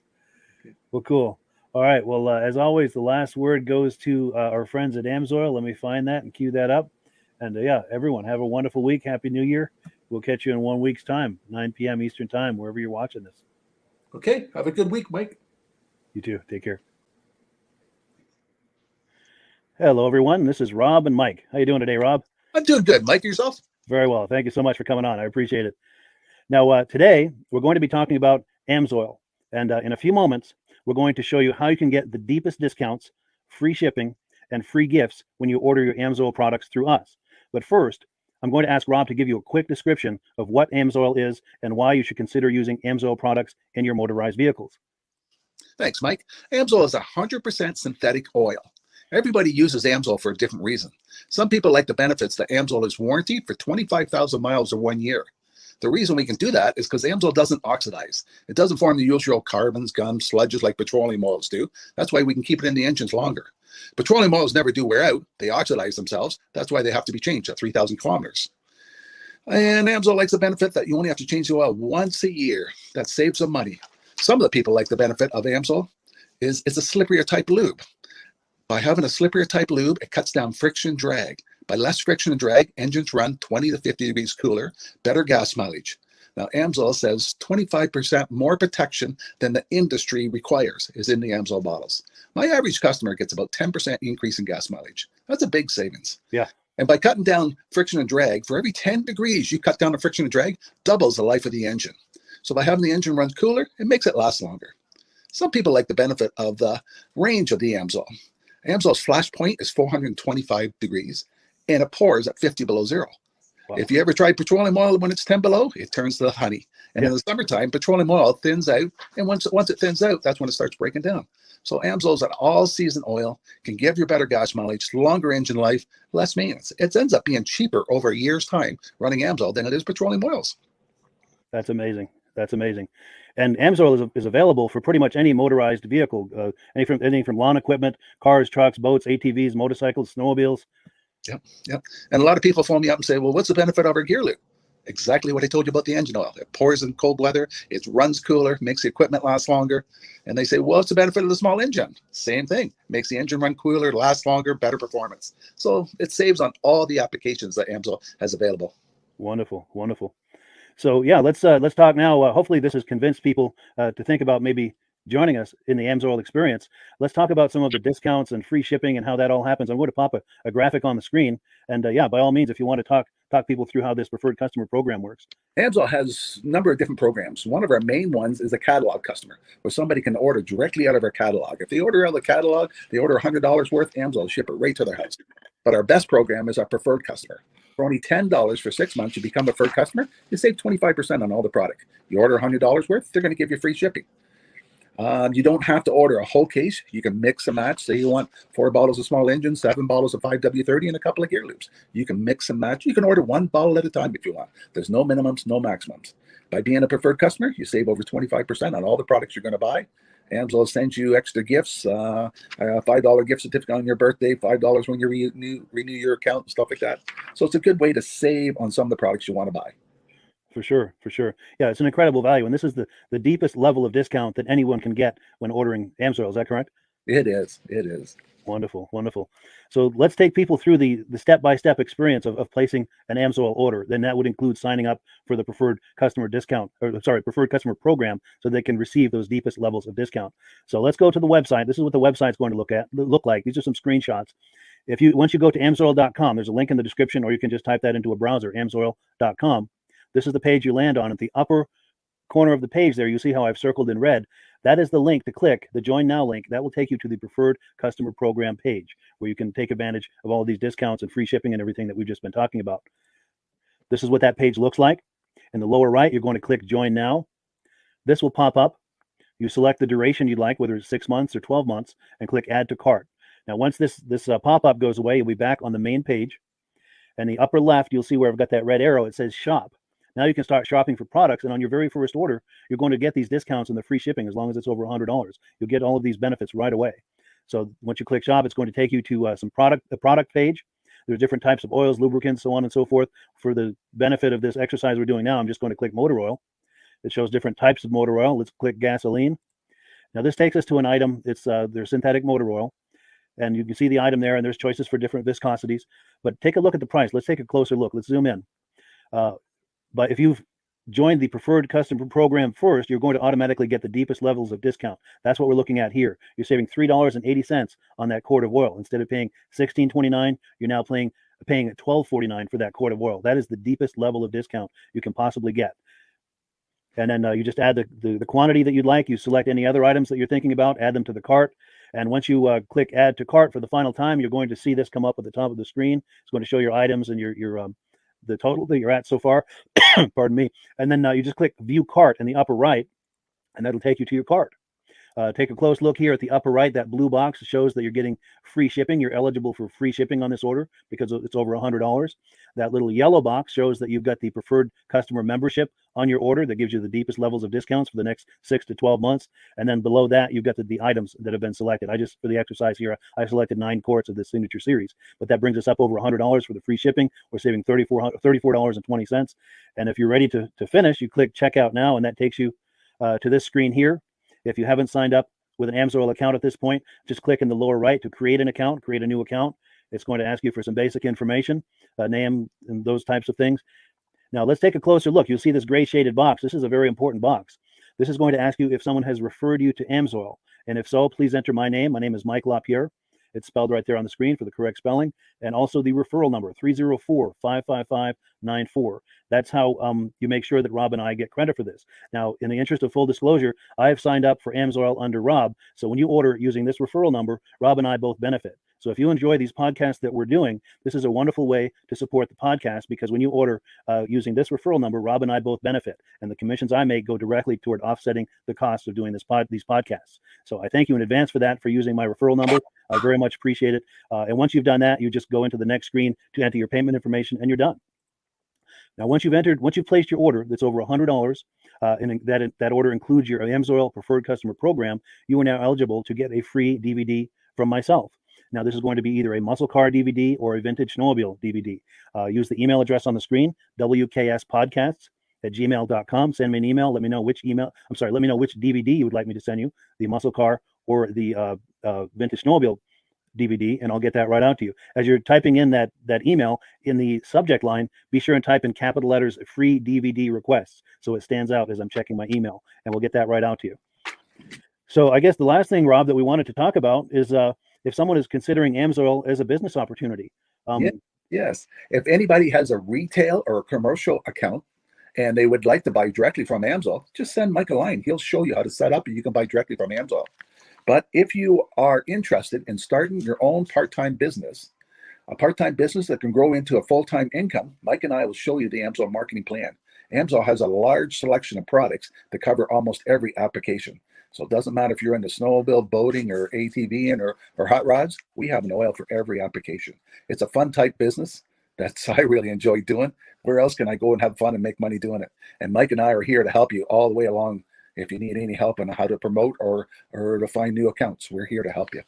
Well, cool. All right. Well, as always, the last word goes to our friends at Amsoil. Let me find that and cue that up. And yeah, everyone, have a wonderful week. Happy New Year. We'll catch you in 1 week's time, 9 p.m. Eastern time, wherever you're watching this. Okay. Have a good week, Mike. You too. Take care. Hello, everyone. This is Rob and Mike. How you doing today, Rob? I'm doing good. Mike, yourself? Very well. Thank you so much for coming on. I appreciate it. Now, today, we're going to be talking about Amsoil. And in a few moments, we're going to show you how you can get the deepest discounts, free shipping, and free gifts when you order your Amsoil products through us. But first, I'm going to ask Rob to give you a quick description of what Amsoil is and why you should consider using Amsoil products in your motorized vehicles. Thanks, Mike. Amsoil is 100% synthetic oil. Everybody uses Amsoil for a different reason. Some people like the benefits that Amsoil is warranted for 25,000 miles or 1 year. The reason we can do that is because Amsoil doesn't oxidize. It doesn't form the usual carbons, gums, sludges like petroleum oils do. That's why we can keep it in the engines longer. Petroleum oils never do wear out. They oxidize themselves. That's why they have to be changed at 3,000 kilometers. And Amsoil likes the benefit that you only have to change the oil once a year. That saves some money. Some of the people like the benefit of Amsoil is it's a slipperier type lube. By having a slipperier type lube, it cuts down friction and drag. By less friction and drag, engines run 20 to 50 degrees cooler, better gas mileage. Now, Amsoil says 25% more protection than the industry requires is in the Amsoil bottles. My average customer gets about 10% increase in gas mileage. That's a big savings. Yeah. And by cutting down friction and drag, for every 10 degrees you cut down the friction and drag, doubles the life of the engine. So by having the engine run cooler, it makes it last longer. Some people like the benefit of the range of the Amsoil. Amsoil's flash point is 425 degrees, and it pours at 50 below zero. Wow. If you ever try petroleum oil when it's 10 below, it turns to honey. And in the summertime, petroleum oil thins out, and once it thins out, that's when it starts breaking down. So Amsoil's an all-season oil, can give you better gas mileage, longer engine life, less maintenance. It ends up being cheaper over a year's time running Amsoil than it is petroleum oils. That's amazing. That's amazing. And Amsoil is available for pretty much any motorized vehicle, anything from lawn equipment, cars, trucks, boats, ATVs, motorcycles, snowmobiles. Yep. And a lot of people phone me up and say, well, what's the benefit of our gear lube? Exactly what I told you about the engine oil. It pours in cold weather, it runs cooler, makes the equipment last longer. And they say, well, what's the benefit of the small engine? Same thing. Makes the engine run cooler, last longer, better performance. So it saves on all the applications that Amsoil has available. Wonderful, wonderful. So yeah, let's talk now. Hopefully this has convinced people to think about maybe joining us in the Amsoil experience. Let's talk about some of the discounts and free shipping and how that all happens. I'm going to pop a graphic on the screen. And yeah, by all means, if you want to talk people through how this preferred customer program works. Amsoil has a number of different programs. One of our main ones is a catalog customer, where somebody can order directly out of our catalog. If they order out of the catalog, they order $100 worth, Amsoil will ship it right to their house. But our best program is our preferred customer. For only $10 for 6 months, you become a preferred customer, you save 25% on all the product. You order $100 worth, they're going to give you free shipping. You don't have to order a whole case. You can mix and match. Say you want 4 bottles of small engine, 7 bottles of 5W30, and a couple of gear loops. You can mix and match. You can order 1 bottle at a time if you want. There's no minimums, no maximums. By being a preferred customer, you save over 25% on all the products you're going to buy. Amsoil sends you extra gifts, a $5 gift certificate on your birthday, $5 when you renew your account and stuff like that. So it's a good way to save on some of the products you want to buy. For sure, for sure. Yeah, it's an incredible value, and this is the deepest level of discount that anyone can get when ordering Amsoil. Is that correct? It is. It is. Wonderful, wonderful. So let's take people through the step-by-step experience of placing an Amsoil order. Then that would include signing up for the preferred customer preferred customer program, so they can receive those deepest levels of discount. So let's go to the website. This is what the website's going to look like. These are some screenshots. Once you go to amsoil.com, there's a link in the description, or you can just type that into a browser, amsoil.com. This is the page you land on. At the upper corner of the page there, you see how I've circled in red. That is the link to click, the Join Now link. That will take you to the preferred customer program page, where you can take advantage of all of these discounts and free shipping and everything that we've just been talking about. This is what that page looks like. In the lower right, you're going to click Join Now. This will pop up. You select the duration you'd like, whether it's 6 months or 12 months, and click Add to Cart. Now, once this pop-up goes away, you'll be back on the main page. And the upper left, you'll see where I've got that red arrow. It says Shop. Now you can start shopping for products, and on your very first order, you're going to get these discounts and the free shipping as long as it's over $100. You'll get all of these benefits right away. So once you click Shop, it's going to take you to the product page. There's different types of oils, lubricants, so on and so forth. For the benefit of this exercise we're doing now, I'm just going to click motor oil. It shows different types of motor oil. Let's click gasoline. Now this takes us to an item. It's their synthetic motor oil. And you can see the item there, and there's choices for different viscosities. But take a look at the price. Let's take a closer look. Let's zoom in. But if you've joined the preferred customer program first, you're going to automatically get the deepest levels of discount. That's what we're looking at here. You're saving $3.80 on that quart of oil. Instead of paying $16.29, you're now paying $12.49 for that quart of oil. That is the deepest level of discount you can possibly get. And then you just add the quantity that you'd like. You select any other items that you're thinking about, add them to the cart. And once you click Add to Cart for the final time, you're going to see this come up at the top of the screen. It's going to show your items and your the total that you're at so far. Pardon me. And then you just click View Cart in the upper right, and that'll take you to your cart. Take a close look here at the upper right. That blue box shows that you're getting free shipping. You're eligible for free shipping on this order because it's over $100. That little yellow box shows that you've got the preferred customer membership on your order. That gives you the deepest levels of discounts for the next 6 to 12 months. And then below that, you've got the items that have been selected. For the exercise here, I selected 9 quarts of the signature series, but that brings us up over $100 for the free shipping. We're saving $34.20. And if you're ready to finish, you click Checkout Now, and that takes you to this screen here. If you haven't signed up with an Amsoil account at this point, just click in the lower right to create an account, create a new account. It's going to ask you for some basic information, name and those types of things. Now let's take a closer look. You'll see this gray shaded box. This is a very important box. This is going to ask you if someone has referred you to Amsoil. And if so, please enter my name. My name is Mike LaPierre. It's spelled right there on the screen for the correct spelling. And also the referral number, 304-555-94. That's how you make sure that Rob and I get credit for this. Now, in the interest of full disclosure, I have signed up for Amsoil under Rob. So when you order using this referral number, Rob and I both benefit. So if you enjoy these podcasts that we're doing, this is a wonderful way to support the podcast, because when you order using this referral number, Rob and I both benefit. And the commissions I make go directly toward offsetting the cost of doing these podcasts. So I thank you in advance for that, for using my referral number. I very much appreciate it. And once you've done that, you just go into the next screen to enter your payment information, and you're done. Now, once you've placed your order that's over $100, and that order includes your Amsoil preferred customer program, you are now eligible to get a free DVD from myself. Now, this is going to be either a muscle car DVD or a vintage snowmobile DVD. Use the email address on the screen, wkspodcasts@gmail.com. Send me an email. Let me know which DVD you would like me to send you, the muscle car or the vintage snowmobile DVD, and I'll get that right out to you. As you're typing in that email, in the subject line, be sure and type in capital letters "free DVD requests" so it stands out as I'm checking my email, and we'll get that right out to you. So I guess the last thing, Rob, that we wanted to talk about is if someone is considering Amsoil as a business opportunity. Yes. If anybody has a retail or a commercial account and they would like to buy directly from Amsoil, just send Mike a line. He'll show you how to set up, and you can buy directly from Amsoil. But if you are interested in starting your own part-time business, a part-time business that can grow into a full-time income, Mike and I will show you the Amsoil marketing plan. Amsoil has a large selection of products that cover almost every application. So it doesn't matter if you're into snowmobile, boating, or ATVing, or hot rods. We have an oil for every application. It's a fun type business that's I really enjoy doing. Where else can I go and have fun and make money doing it? And Mike and I are here to help you all the way along if you need any help on how to promote or to find new accounts, we're here to help you.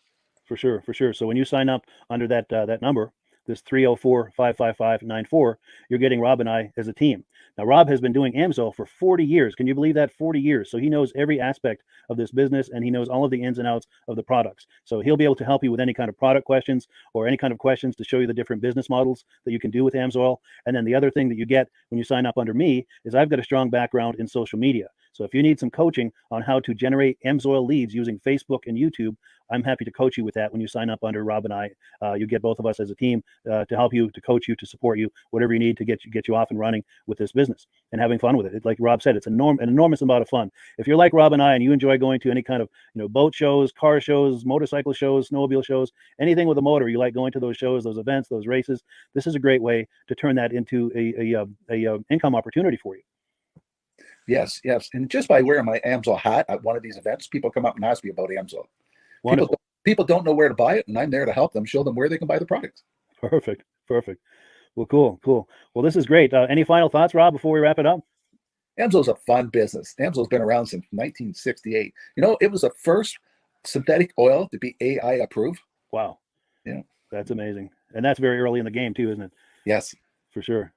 For sure, for sure. So when you sign up under that that number, this 304-555-94, you're getting Rob and I as a team. Now, Rob has been doing AMSOIL for 40 years. Can you believe that? 40 years. So he knows every aspect of this business, and he knows all of the ins and outs of the products. So he'll be able to help you with any kind of product questions or any kind of questions to show you the different business models that you can do with AMSOIL. And then the other thing that you get when you sign up under me is I've got a strong background in social media. So if you need some coaching on how to generate AMSOIL leads using Facebook and YouTube, I'm happy to coach you with that when you sign up under Rob and I. You get both of us as a team to help you, to coach you, to support you, whatever you need to get you off and running with this business and having fun with it. Like Rob said, it's an enormous amount of fun. If you're like Rob and I and you enjoy going to any kind of boat shows, car shows, motorcycle shows, snowmobile shows, anything with a motor, you like going to those shows, those events, those races, this is a great way to turn that into a income opportunity for you. Yes. And just by wearing my AMSOIL hat at one of these events, people come up and ask me about AMSOIL. People don't know where to buy it, and I'm there to help them, show them where they can buy the product. Perfect. Well, cool. Well, this is great. Any final thoughts, Rob, before we wrap it up? AMSOIL's a fun business. AMSOIL's been around since 1968. It was the first synthetic oil to be AI approved. Wow. Yeah. That's amazing. And that's very early in the game too, isn't it? Yes. For sure.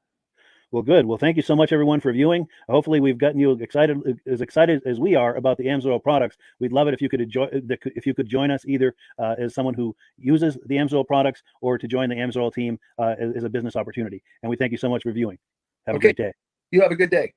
Well, good. Well, thank you so much, everyone, for viewing. Hopefully, we've gotten you excited as we are about the AMSOIL products. We'd love it if you could join us either as someone who uses the AMSOIL products or to join the AMSOIL team as a business opportunity. And we thank you so much for viewing. Have a great day. You have a good day.